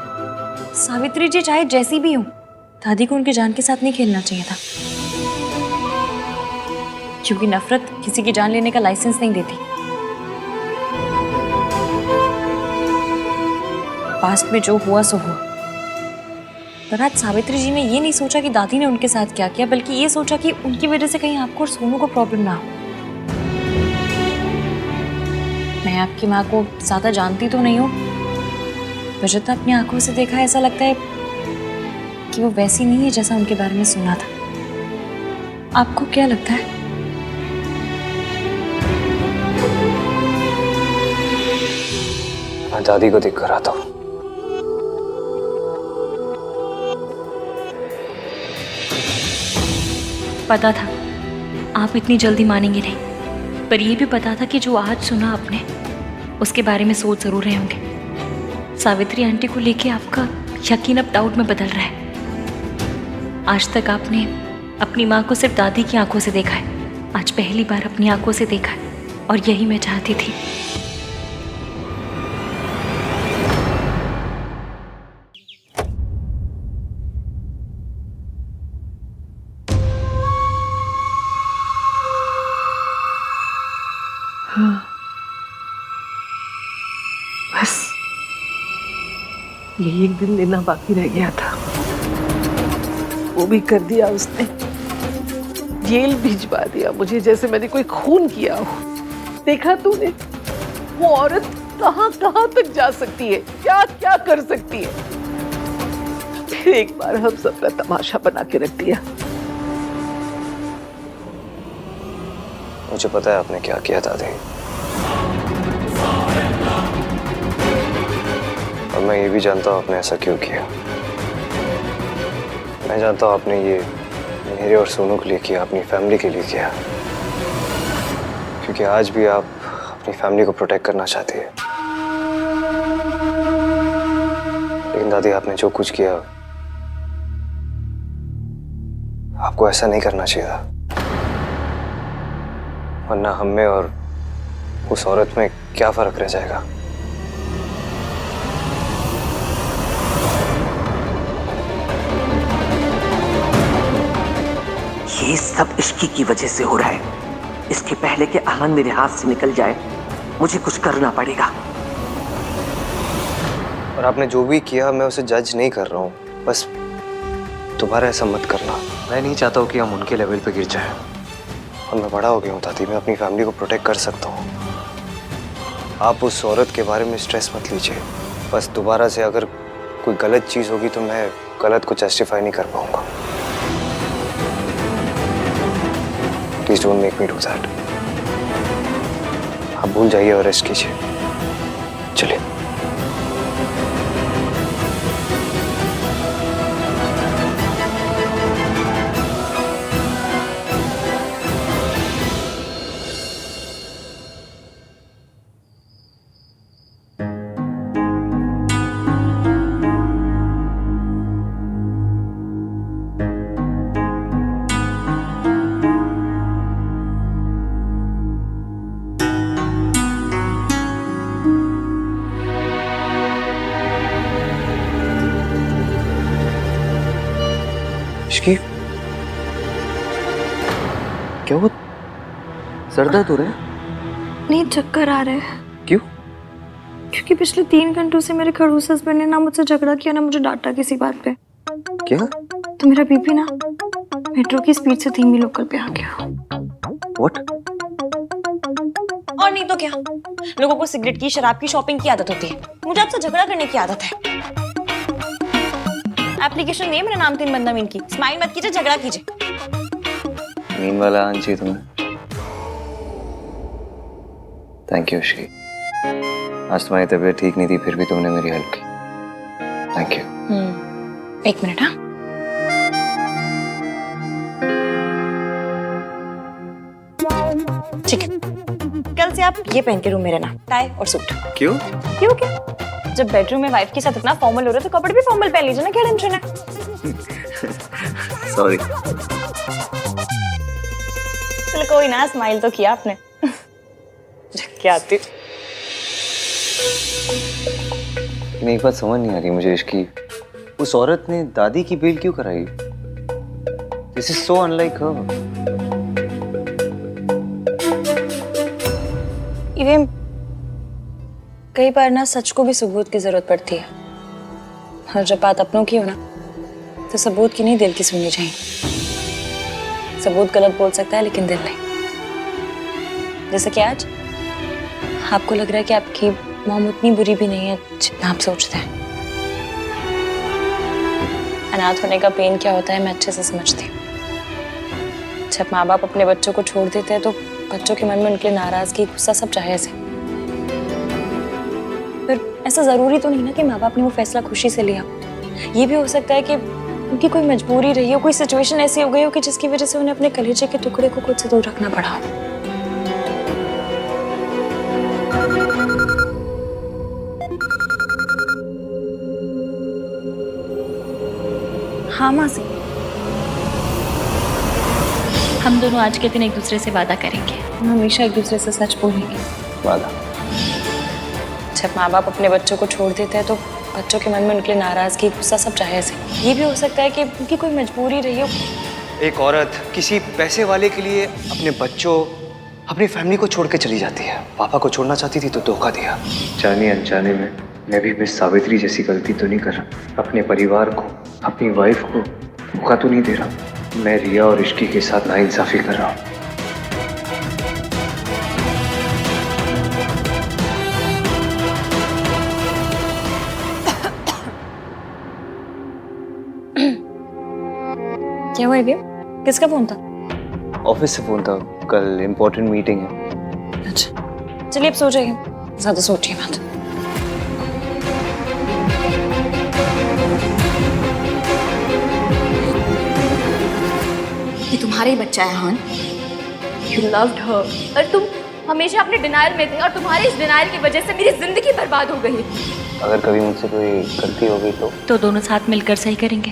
सावित्री जी चाहे जैसी भी हो, दादी को उनकी जान के साथ नहीं खेलना चाहिए था, क्योंकि नफरत किसी की जान लेने का लाइसेंस नहीं देती। पास्ट में जो हुआ सो हुआ, पर आज सावित्री जी ने ये नहीं सोचा कि दादी ने उनके साथ क्या किया, बल्कि ये सोचा कि उनकी वजह से कहीं आपको और सोनू को प्रॉब्लम ना हो। मैं आपकी माँ को ज्यादा जानती तो नहीं हूँ, पर जितना अपनी आंखों से देखा ऐसा लगता है कि वो वैसी नहीं है जैसा उनके बारे में सुना था। आपको क्या लगता है? मैं दादी को देख कर आता हूँ। पता था आप इतनी जल्दी मानेंगे नहीं, पर यह भी पता था कि जो आज सुना आपने उसके बारे में सोच जरूर रहे होंगे। सावित्री आंटी को लेके आपका यकीन अब डाउट में बदल रहा है। आज तक आपने अपनी माँ को सिर्फ दादी की आंखों से देखा है, आज पहली बार अपनी आंखों से देखा है, और यही मैं चाहती थी। बस ये एक दिन लेना बाकी रह गया था, वो भी कर दिया उसने। जेल भिजवा दिया मुझे, जैसे मैंने कोई खून किया हो। देखा तूने वो औरत कहां कहां तक जा सकती है, क्या क्या कर सकती है। फिर एक बार हम सबका तमाशा बना के रख दिया। मुझे पता है आपने क्या किया दादी, और मैं ये भी जानता हूँ आपने ऐसा क्यों किया। मैं जानता हूँ आपने ये मेरे और सोनू के लिए किया, अपनी फैमिली के लिए किया, क्योंकि आज भी आप अपनी फैमिली को प्रोटेक्ट करना चाहती है। लेकिन दादी आपने जो कुछ किया, आपको ऐसा नहीं करना चाहिए था, वरना हम में और उस औरत में क्या फर्क रह जाएगा। ये सब इश्की की वजह से हो रहा है। इसके पहले कि अहान मेरे हाथ से निकल जाए, मुझे कुछ करना पड़ेगा। और आपने जो भी किया, मैं उसे जज नहीं कर रहा हूँ, बस दोबारा ऐसा मत करना। मैं नहीं चाहता हूँ कि हम उनके लेवल पे गिर जाए, और मैं बड़ा हो गया हूँ दादी, मैं अपनी फैमिली को प्रोटेक्ट कर सकता हूँ। आप उस औरत के बारे में स्ट्रेस मत लीजिए। बस दोबारा से अगर कोई गलत चीज़ होगी तो मैं गलत को जस्टिफाई नहीं कर पाऊंगा। Please don't make me do that. आप भूल जाइए और रेस्ट कीजिए। चलिए। इश्की, क्या हुआ? सर दर्द हो रहा है? नहीं, चक्कर आ रहे हैं। क्यों? क्योंकि पिछले 3 घंटों से मेरे खड़ूस हस्बैंड ने ना मुझसे झगड़ा किया, ना मुझे डांटा किसी बात पे। क्या? तो मेरा बीपी ना मेट्रो की स्पीड से धीमी लोकल पे आ गया। What? और नहीं तो क्या, लोगों को सिगरेट की, शराब की, शॉपिंग की आदत होती है, मुझे आपसे झगड़ा करने की आदत है। एप्लीकेशन दिए मेरा नाम 3 बंदा मीन की। स्माइल मत कीजिए, झगड़ा कीजिए। मीन वाला आना चाहिए तुम्हें। थैंक यू इश्की, आज तुम्हारी तबीयत ठीक नहीं थी, फिर भी तुमने मेरी हेल्प की। Thank you. 1 मिनट। हाँ, ठीक है। कल से आप ये पहन के रूम में रहना, टाई और सूट। क्यों? क्यों क्या? जब बेडरूम में वाइफ के साथ इतना फॉर्मल हो रहा है तो कपड़े भी फॉर्मल पहन लीजिए ना, क्या टेंशन है? सॉरी। चलो कोई ना, स्माइल तो किया आपने। क्या आती? नहीं, एक बात समझ नहीं आ रही मुझे इश्की, उस औरत ने दादी की बेल क्यों कराई? दिस इज सो अनलाइक हर। इवें कई बार ना सच को भी सबूत की जरूरत पड़ती है, और जब बात अपनों की हो ना तो सबूत की नहीं, दिल की सुननी चाहिए। सबूत गलत बोल सकता है लेकिन दिल नहीं। जैसे कि आज आपको लग रहा है कि आपकी मॉम उतनी बुरी भी नहीं है जितना आप सोचते हैं। अनाथ होने का पेन क्या होता है मैं अच्छे से समझती हूँ। जब माँ बाप अपने बच्चों को छोड़ देते हैं तो बच्चों के मन में उनके नाराजगी, गुस्सा सब जायज है। फिर ऐसा जरूरी तो नहीं ना कि माँ बाप ने वो फैसला खुशी से लिया। ये भी हो सकता है कि उनकी कोई मजबूरी रही हो, कोई सिचुएशन ऐसी हो गई हो कि जिसकी वजह से उन्हें अपने कलेजे के टुकड़े को खुद से दूर रखना पड़ा हो। हाँ मासी, हम दोनों आज के दिन एक दूसरे से वादा करेंगे, हम हमेशा एक दूसरे से सच बोलेंगे। वादा? जब माँ बाप अपने बच्चों को छोड़ देते हैं तो बच्चों के मन में उनके लिए नाराजगी, गुस्सा सब जायज़ है। ये भी हो सकता है कि उनकी कोई मजबूरी रही हो। एक औरत किसी पैसे वाले के लिए अपने बच्चों, अपनी फैमिली को छोड़ के चली जाती है। पापा को छोड़ना चाहती थी तो धोखा दिया। जाने अनजाने में मैं भी मिस सावित्री जैसी गलती तो नहीं कर रहा। अपने परिवार को, अपनी वाइफ को धोखा तो नहीं दे रहा। मैं रिया और इश्की के साथ नाइंसाफी कर रहा हूँ। क्या हुआ ये? किसका फोन था? ऑफिस से फोन था, कल इम्पोर्टेंट मीटिंग है। अच्छा चलिए अब सो जाइए, ज्यादा सोचिए मत। ये तुम्हारा ही बच्चा है हान। यू लव्ड हर और तुम हमेशा अपने डिनायल में थे और तुम्हारे इस डिनायल की वजह से मेरी जिंदगी बर्बाद हो गई। अगर कभी मुझसे कोई गलती हो गई तो दोनों साथ मिलकर सही करेंगे।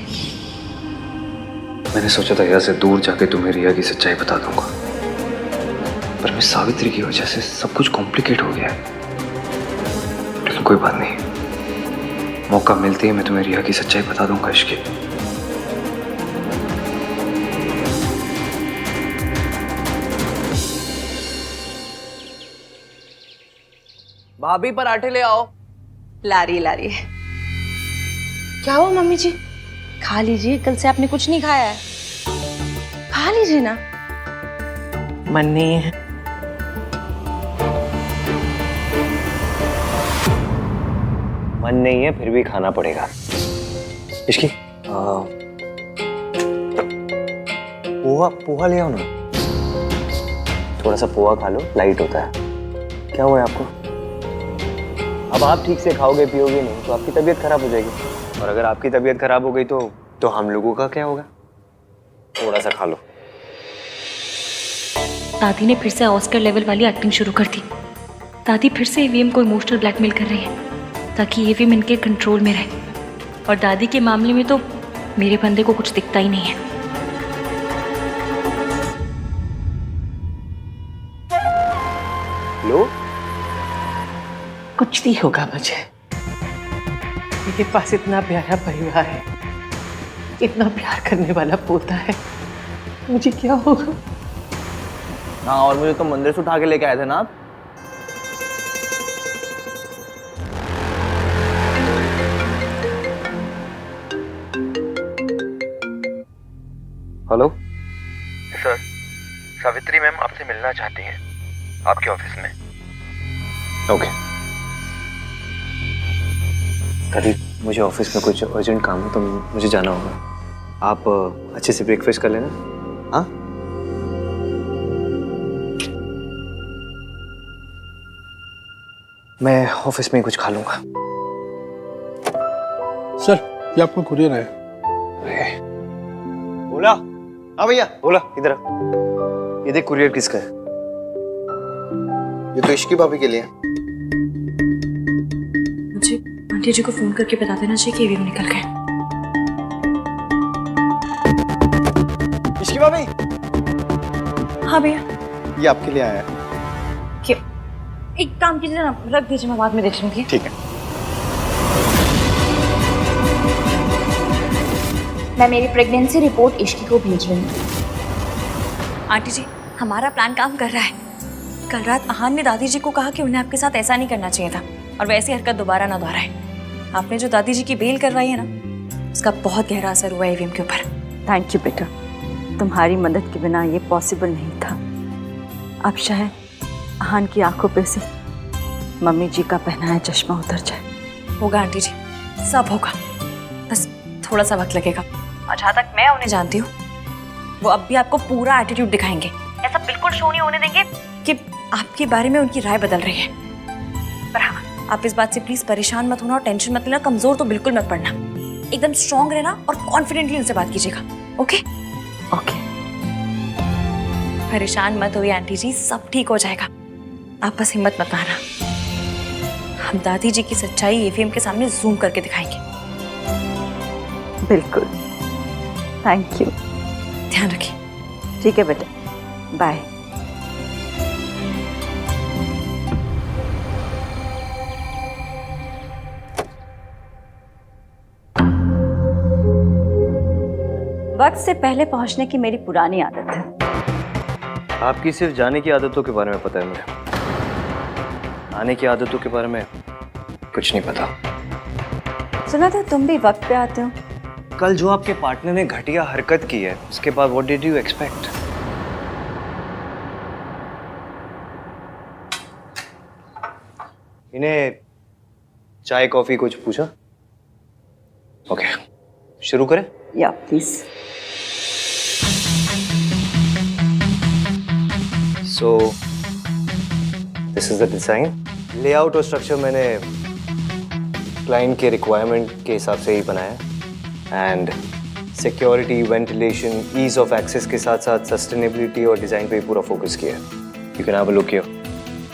मैंने सोचा था यहाँ से दूर जाके तुम्हें रिया की सच्चाई बता दूंगा, पर मिस सावित्री की वजह से सब कुछ कॉम्प्लिकेट हो गया है। लेकिन कोई बात नहीं, मौका मिलते ही मैं तुम्हें रिया की सच्चाई बता दूंगा। इश्की, भाभी पराठे ले आओ। ला रही। क्या हुआ मम्मी जी? खा लीजिए, कल से आपने कुछ नहीं खाया है, खा लीजिए ना। मन नहीं है। मन नहीं है फिर भी खाना पड़ेगा। इश्की, पोहा ले आओ ना। थोड़ा सा पोहा खा लो, लाइट होता है। क्या हुआ है आपको? अब आप ठीक से खाओगे पियोगे नहीं तो आपकी तबीयत खराब हो जाएगी, और अगर आपकी तबीयत खराब हो गई तो हम लोगों का क्या होगा? थोड़ा सा खा लो। दादी ने फिर से ऑस्कर लेवल वाली एक्टिंग शुरू कर दी। दादी फिर से ईवीएम को इमोशनल ब्लैकमेल कर रही है ताकि ईवीएम इनके कंट्रोल में रहे, और दादी के मामले में तो मेरे बंदे को कुछ दिखता ही नहीं है। लो, कुछ नहीं होगा मुझे। मेरे पास इतना प्यारा परिवार है, इतना प्यार करने वाला पोता है, मुझे क्या होगा? हाँ, और मुझे तो मंदिर से उठा के लेके आए थे ना आप। हेलो सर, सावित्री मैम आपसे मिलना चाहती हैं आपके ऑफिस में। ओके। दादी, मुझे ऑफिस में कुछ अर्जेंट काम है तो मुझे जाना होगा। आप अच्छे से ब्रेकफास्ट कर लेना। हाँ, मैं ऑफिस में ही कुछ खा लूंगा। सर, ये आपका कुरियर है। बोला? हाँ भैया, बोला। इधर आ। ये देख, कुरियर किसका है? ये तो इश्की भाभी के लिए है। मुझे आंटी जी को फोन करके बता देना चाहिए कि ईवीएम निकल गए। इश्की भाभी, हाँ भैया। ये आपके लिए आया है। क्या? एक काम कीजिए ना, रख दीजिए, मैं बाद में देख लूंगी। ठीक है। मैं मेरी प्रेगनेंसी रिपोर्ट इश्की को भेज रही हूँ। आंटी जी, हमारा प्लान काम कर रहा है। कल रात आहान ने दादी जी को कहा कि उन्हें आपके साथ ऐसा नहीं करना चाहिए था, और वैसी हरकत दोबारा ना दोहराए। आपने जो दादी जी की बेल करवाई है ना, उसका बहुत गहरा असर हुआ ईवीएम के ऊपर। थैंक यू बेटा, तुम्हारी मदद के बिना ये पॉसिबल नहीं था। अब शायद आहान की आंखों पे से मम्मी जी का पहनाया चश्मा उतर जाए। होगा आंटी जी, सब होगा, बस थोड़ा सा वक्त लगेगा। और जहाँ तक मैं उन्हें जानती हूँ, वो अब भी आपको पूरा एटीट्यूड दिखाएंगे। ऐसा बिल्कुल शो नहीं होने देंगे कि आपके बारे में उनकी राय बदल रही है। पर हाँ, आप इस बात से प्लीज परेशान मत होना और टेंशन मत लेना, कमजोर तो बिल्कुल मत पड़ना। एकदम स्ट्रांग रहना और कॉन्फिडेंटली उनसे बात कीजिएगा। Okay okay. परेशान मत होइए आंटी जी, सब ठीक हो जाएगा। आप बस हिम्मत मत हारना। हम दादी जी की सच्चाई ईवीएम के सामने जूम करके दिखाएंगे। बिल्कुल, थैंक यू। ध्यान रखिए। ठीक है बेटा, बाय। वक्त से पहले पहुंचने की मेरी पुरानी आदत है। आपकी सिर्फ जाने की आदतों के बारे में पता है मुझे, आने की आदतों के बारे में कुछ नहीं पता। सुना था तुम भी वक्त पे आते हो। कल जो आपके पार्टनर ने घटिया हरकत की है उसके बाद व्हाट डिड यू एक्सपेक्ट? इन्हें चाय कॉफी कुछ पूछा? ओके, शुरू करें? या please. So this is the design. Layout और स्ट्रक्चर मैंने क्लाइंट के रिक्वायरमेंट के हिसाब से ही बनाया and security, ventilation, ease of access के साथ साथ सस्टेनेबिलिटी और डिजाइन पे पूरा फोकस किया है। You can have a look here.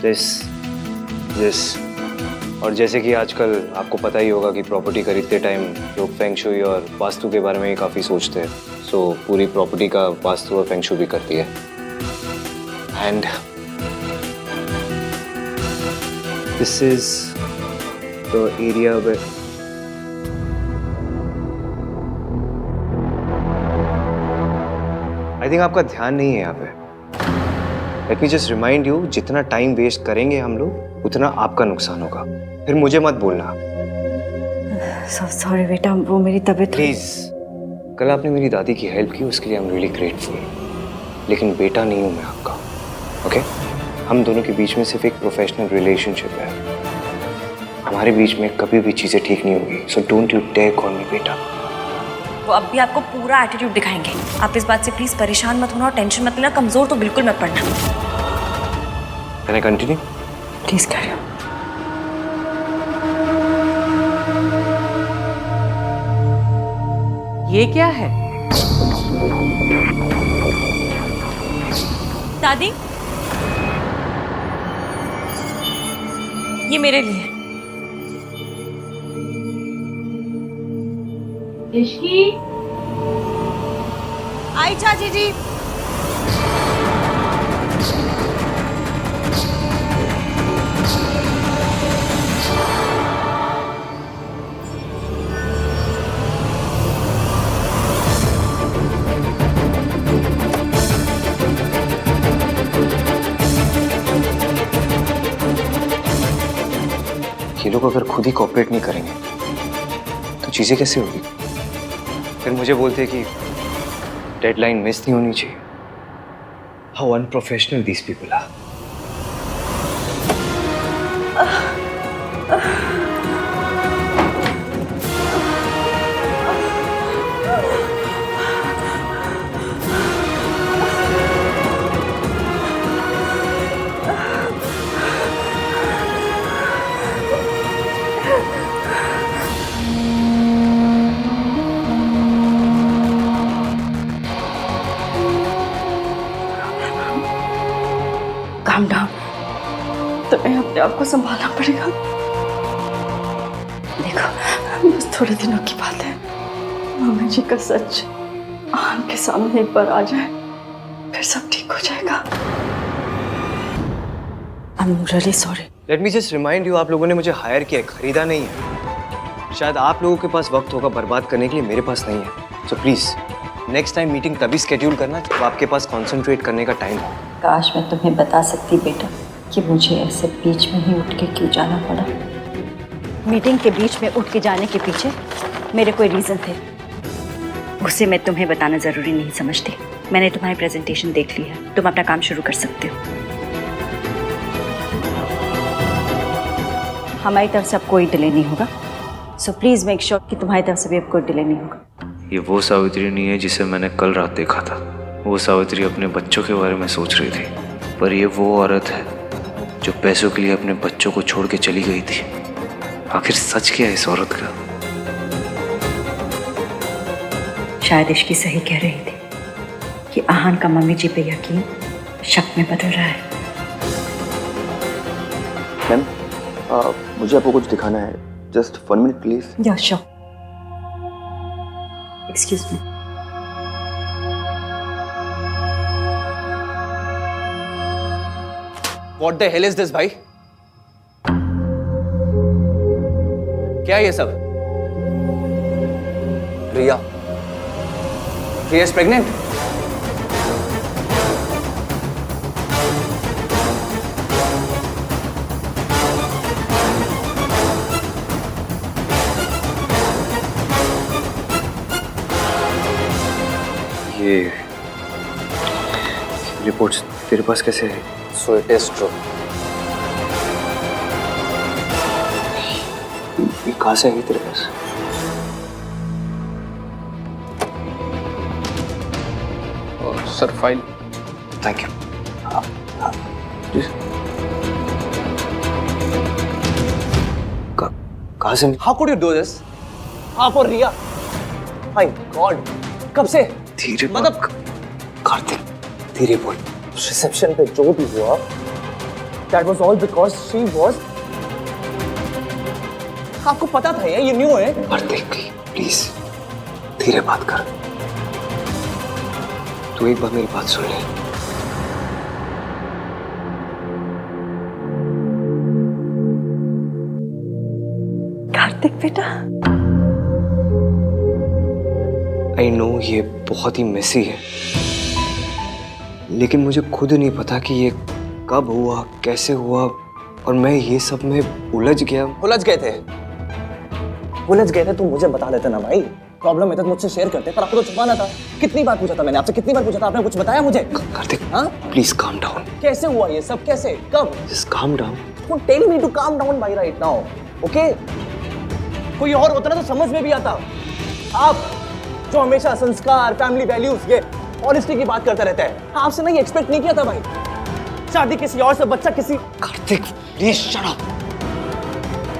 This और जैसे कि आजकल आपको पता ही होगा कि प्रॉपर्टी खरीदते टाइम लोग फेंग शुई और वास्तु के बारे में ही काफ़ी सोचते हैं। सो पूरी प्रॉपर्टी का वास्तु और फेंग शुई भी करती है। And this is the area way I think आपका ध्यान नहीं है यहाँ पे। Let me just remind you, जितना टाइम वेस्ट करेंगे हम लोग उतना आपका नुकसान होगा। फिर मुझे मत बोलना। सॉरी बेटा, वो मेरी तबीयत। प्लीज, कल आपने मेरी दादी की हेल्प की, उसके लिए आई एम रियली ग्रेटफुल। लेकिन बेटा नहीं हूं मैं आपका, ओके? हम दोनों के बीच में सिर्फ एक प्रोफेशनल रिलेशनशिप है। हमारे बीच में कभी भी चीजें ठीक नहीं होगी। So don't you dare call me बेटा। वो अब भी आपको पूरा एटीट्यूड दिखाएंगे। आप इस बात से प्लीज परेशान मत होना और टेंशन मत लेना। कमजोर तो बिल्कुल मत पड़ना। Can I continue? Please carry on. ये क्या है? दादी, ये मेरे लिए। आई चाची जी। ये लोग अगर खुद ही कोऑपरेट नहीं करेंगे तो चीजें कैसे होगी? फिर मुझे बोलते कि डेडलाइन मिस नहीं होनी चाहिए। How unprofessional these people are. Calm down. तुम्हें अपने आप को संभालना पड़ेगा। देखो, बस थोड़े दिनों की बात है। मम्मी जी का सच आन के सामने एक बार आ जाए, फिर सब ठीक हो जाएगा। I am really sorry. Let me just remind you, आप लोगों ने मुझे हायर किया है, खरीदा नहीं है। शायद आप लोगों के पास वक्त होगा बर्बाद करने के लिए, मेरे पास नहीं है। So please next time meeting तभी स्केड्यूल करना जब आपके पास कॉन्सेंट्रेट करने का टाइम हो। काश मैं तुम्हें बता सकती बेटा कि मुझे ऐसे बीच में ही उठ के क्यों जाना पड़ा। मीटिंग के बीच में उठ के जाने के पीछे मेरे कोई रीजन थे, उसे मैं तुम्हें बताना जरूरी नहीं समझती। मैंने तुम्हारी प्रेजेंटेशन देख ली है, तुम अपना काम शुरू कर सकते हो। हमारी तरफ से अब कोई डिले नहीं होगा। सो प्लीज मेक श्योर कि तुम्हारी तरफ से भी अब कोई डिले नहीं होगा। ये वो सावित्री नहीं है जिसे मैंने कल रात देखा था। वो सावित्री अपने बच्चों के बारे में सोच रही थी, पर ये वो औरत है जो पैसों के लिए अपने बच्चों को छोड़ के चली गई थी। आखिर सच क्या है इस औरत का? शायद इश्की सही कह रही थी कि आहान का मम्मी जी पे यकीन शक में बदल रहा है। मैम, मुझे आपको कुछ दिखाना है। Just 1 minute please. या sure. Excuse me. What the hell is this, भाई? क्या है ये सब? रिया is pregnant? ये रिपोर्ट्स तेरे पास कैसे है? So it is true. ये कहाँ से आई तेरे पास? Sir file. Thank you. कहाँ से? How could you do this? आप और रिया? My God! कब से? धीरे मतलब कार्तिक, धीरे बोल। रिसेप्शन पे जो भी हुआ, that was all because she was. आपको पता था ये न्यू है? कार्तिक, प्लीज धीरे बात कर। तू एक बार मेरी बात सुन ले। कार्तिक बेटा, आई नो ये बहुत ही मेसी है, लेकिन मुझे खुद नहीं पता कि ये कब हुआ, कैसे हुआ, और मैं ये सब में उलझ गया। उलझ गए थे तो मुझे बता देते ना भाई। प्रॉब्लम है तो मुझसे शेयर करते, पर आपको तो छुपाना था। कितनी बार पूछा था मैंने आपसे, कितनी बार पूछा था, आपने कुछ बताया मुझे? कार्तिक, हाँ प्लीज काम डाउन। कैसे हुआ ये सब, कैसे, कब? Just calm down. Don't tell me to calm down भाई right now, okay? कोई और होता ना तो समझ में भी आता। आप जो हमेशा संस्कार, फैमिली वैल्यूज, ये ऑनेस्टी की बात करते रहते हैं, आपसे ना ये एक्सपेक्ट नहीं किया था भाई। शादी किसी और से, बच्चा किसी। कार्तिक प्लीज शट अप,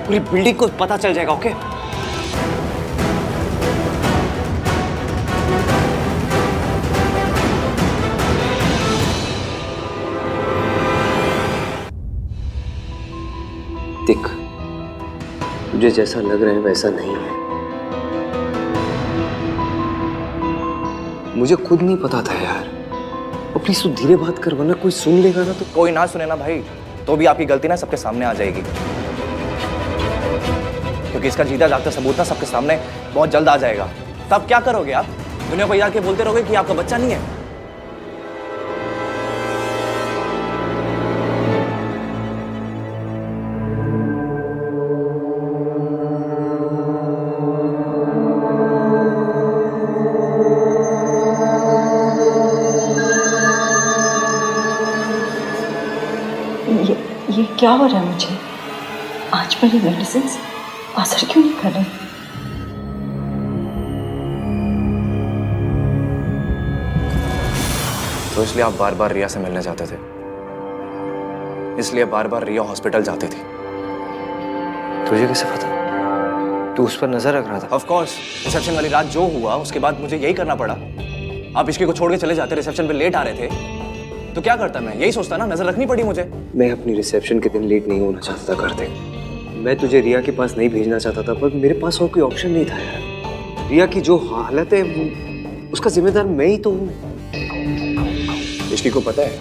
पूरी बिल्डिंग को पता चल जाएगा, ओके? देख, तुझे जैसा लग रहा है वैसा नहीं है। मुझे खुद नहीं पता था यार। और प्लीज तू धीरे बात कर, वरना कोई सुन लेगा ना तो। कोई ना सुने ना भाई, तो भी आपकी गलती ना सबके सामने आ जाएगी, क्योंकि इसका जीता जागता सबूत ना सबके सामने बहुत जल्द आ जाएगा। तब क्या करोगे आप? दुनिया को जाके बोलते रहोगे कि आपका बच्चा नहीं है। ये क्या हो रहा है मुझे? आज मेरी मेडिसिन असर क्यों नहीं कर रही? तो इसलिए आप बार बार रिया से मिलने जाते थे, इसलिए बार बार रिया हॉस्पिटल जाती थी। तुझे कैसे पता? तू उस पर नजर रख रहा था? ऑफ कोर्स, रिसेप्शन वाली रात जो हुआ उसके बाद मुझे यही करना पड़ा। आप इश्की को छोड़ के चले जाते, रिसेप्शन पे लेट आ रहे थे, तो क्या करता मैं? यही सोचता ना, नजर रखनी पड़ी मुझे। मैं अपनी रिसेप्शन के दिन लेट नहीं होना चाहता था कार्तिक। मैं तुझे रिया के पास नहीं भेजना चाहता था, पर मेरे पास और कोई ऑप्शन नहीं था यार। रिया की जो हालत है वो, उसका जिम्मेदार मैं ही तो हूँ। इश्की को पता है?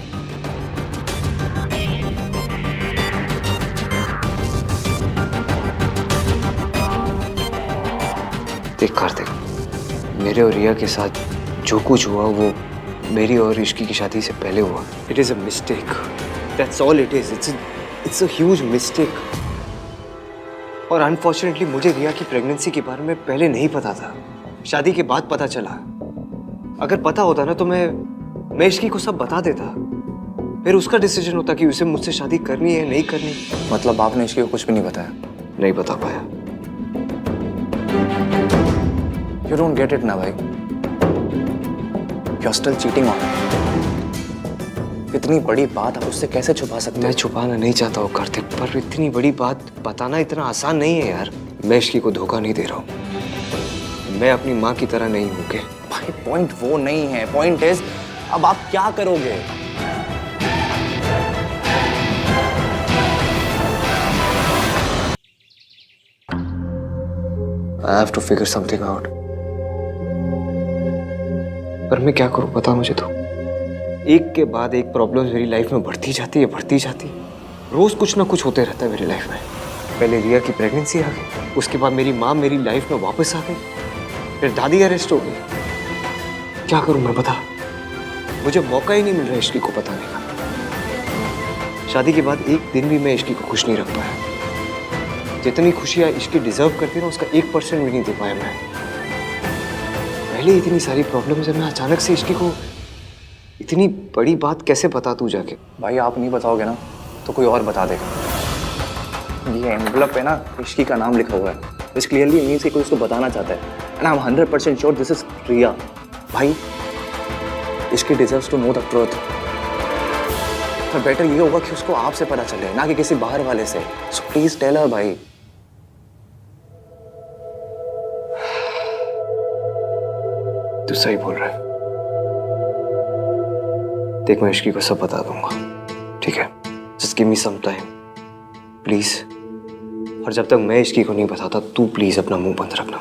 देख कार्तिक, मेरे और रिया के साथ जो कुछ हुआ वो मेरी और इश्की की शादी से पहले हुआ। It is a mistake, that's all it is. It's a huge mistake. और अनफॉर्चुनेटली मुझे रिया की प्रेगनेंसी के बारे में पहले नहीं पता था, शादी के बाद पता चला। अगर पता होता ना तो मैं इश्की को सब बता देता, फिर उसका डिसीजन होता कि उसे मुझसे शादी करनी है नहीं करनी। मतलब आपने इश्की को कुछ भी नहीं बताया? नहीं बता पाया। You don't get it ना भाई। You're still cheating on her। इतनी बड़ी बात आप उससे कैसे छुपा सकते हैं? मैं छुपाना नहीं चाहता हूँ कार्तिक, पर इतनी बड़ी बात बताना इतना आसान नहीं है यार। मैं इश्की को धोखा नहीं दे रहा हूँ, मैं अपनी माँ की तरह नहीं हूँ। भाई पॉइंट वो नहीं है, पॉइंट इज अब आप क्या करोगे? I have to figure something out। पर मैं क्या करूं बता मुझे तो। एक के बाद एक प्रॉब्लम मेरी लाइफ में बढ़ती जाती है। रोज कुछ ना कुछ होते रहता है मेरी लाइफ में। पहले रिया की प्रेगनेंसी आ गई, उसके बाद मेरी माँ मेरी लाइफ में वापस आ गई, फिर दादी अरेस्ट हो गई। क्या करूं मैं बता? मुझे मौका ही नहीं मिल रहा इश्की को बताने का। शादी के बाद एक दिन भी मैं इश्की को खुश नहीं रख पाया। जितनी खुशियां इश्की डिजर्व करती ना, उसका 1% भी नहीं दे पाया मैं। पहले इतनी सारी प्रॉब्लम्स है, मैं अचानक से इश्की को इतनी बड़ी बात कैसे बता दूं जाके? भाई आप नहीं बताओगे ना तो कोई और बता देगा। ये एनवलप पे ना इश्की का नाम लिखा हुआ है, विच क्लियरली मीन्स कि कोई उसको बताना चाहता है। And I am 100% sure this is Riya. भाई Ishqi deserves to know the truth. पर बेटर ये होगा कि उसको आपसे पता चले, ना कि किसी बाहर वाले से। सो प्लीज टेल हर भाई। तू सही बोल रहा है। देख मैं इश्की को सब बता दूंगा, ठीक है? Just give me some time please. और जब तक मैं इश्की को नहीं बताता, तू प्लीज अपना मुंह बंद रखना।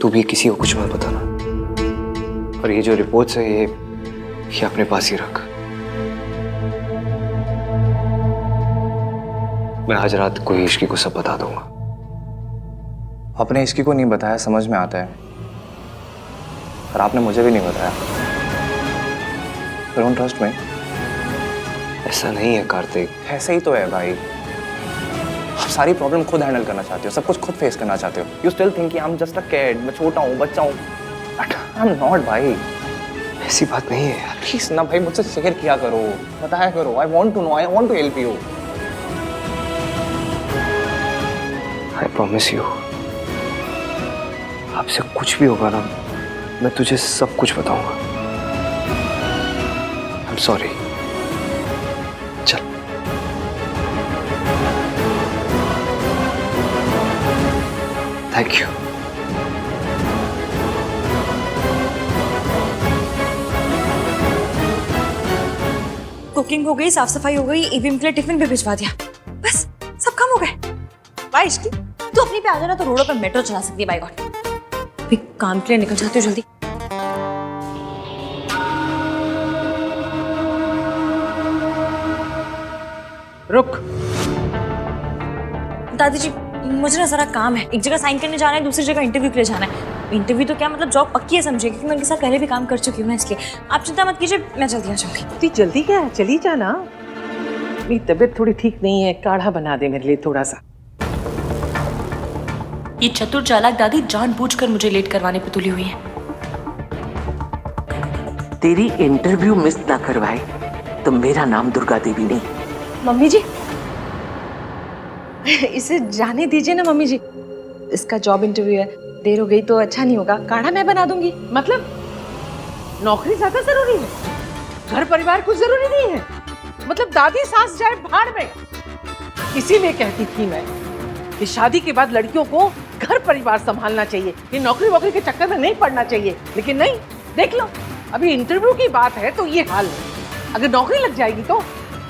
तू भी किसी को कुछ मत बताना। और ये जो रिपोर्ट्स है ये अपने पास ही रख। मैं आज रात को ही इश्की को सब बता दूंगा। आपने इश्की को नहीं बताया, समझ में आता है, पर आपने मुझे भी नहीं बताया। Don't trust me. ऐसा नहीं है कार्तिक। ऐसे ही तो है भाई। आप सारी प्रॉब्लम खुद हैंडल करना चाहते हो, सब कुछ खुद फेस करना चाहते हो। You still think I am just a kid, मैं छोटा हूँ, बच्चा हूँ। आई एम नॉट भाई। ऐसी बात नहीं है यार। प्लीज ना भाई, मुझसे शेयर किया करो, बताया करो। I want to know, I want to help you. I promise you, आपसे कुछ भी होगा ना, मैं तुझे सब कुछ बताऊंगा। I am sorry. चल। Thank you. कुकिंग हो गई, साफ सफाई हो गई, ईवीएम के लिए टिफिन भी भिजवा दिया, बस सब काम हो गए। भाई इश्की, तू अपनी पे आ जाना तो रोडों पर मेट्रो चला सकती है। बाय गॉड, भी काम के लिए निकल जाती हो जल्दी। रुक। दादी जी मुझे ना जरा काम है, एक जगह साइन करने जाना है, दूसरी जगह इंटरव्यू के लिए जाना है। इंटरव्यू तो क्या मतलब जॉब पक्की है समझिए, क्योंकि मैं उनके साथ पहले भी काम कर चुकी हूँ ना, इसलिए आप चिंता मत कीजिए, मैं जल्दी आ जाऊंगी। इतनी जल्दी क्या है, चली जाना। मेरी तबीयत थोड़ी ठीक नहीं है, काढ़ा बना दे मेरे लिए थोड़ा सा। ये चतुर चालाक दादी जानबूझकर मुझे लेट करवाने पे तुली हुई है। तेरी इंटरव्यू मिस ना करवाए तो मेरा नाम दुर्गा देवी नहीं। मम्मी जी इसे जाने दीजिए ना मम्मी जी, इसका जॉब इंटरव्यू है, देर हो गई तो अच्छा नहीं होगा। काढ़ा मैं बना दूंगी। मतलब नौकरी ज्यादा जरूरी है, घर परिवार कुछ जरूरी नहीं है? मतलब दादी सास जाए भाड़ में। इसीलिए कहती थी मैं कि शादी के बाद लड़कियों को घर परिवार संभालना चाहिए, ये नौकरी वोकरी के चक्कर में नहीं पड़ना चाहिए। लेकिन नहीं, देख लो अभी इंटरव्यू की बात है तो ये हाल है। अगर नौकरी लग जाएगी तो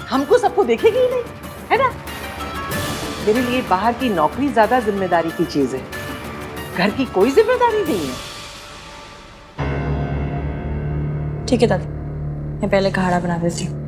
हमको सबको देखेगी ही नहीं, है ना? मेरे लिए बाहर की नौकरी ज्यादा जिम्मेदारी की चीज है, घर की कोई जिम्मेदारी नहीं है। ठीक है दादी, मैं पहले काढ़ा बना देती हूँ।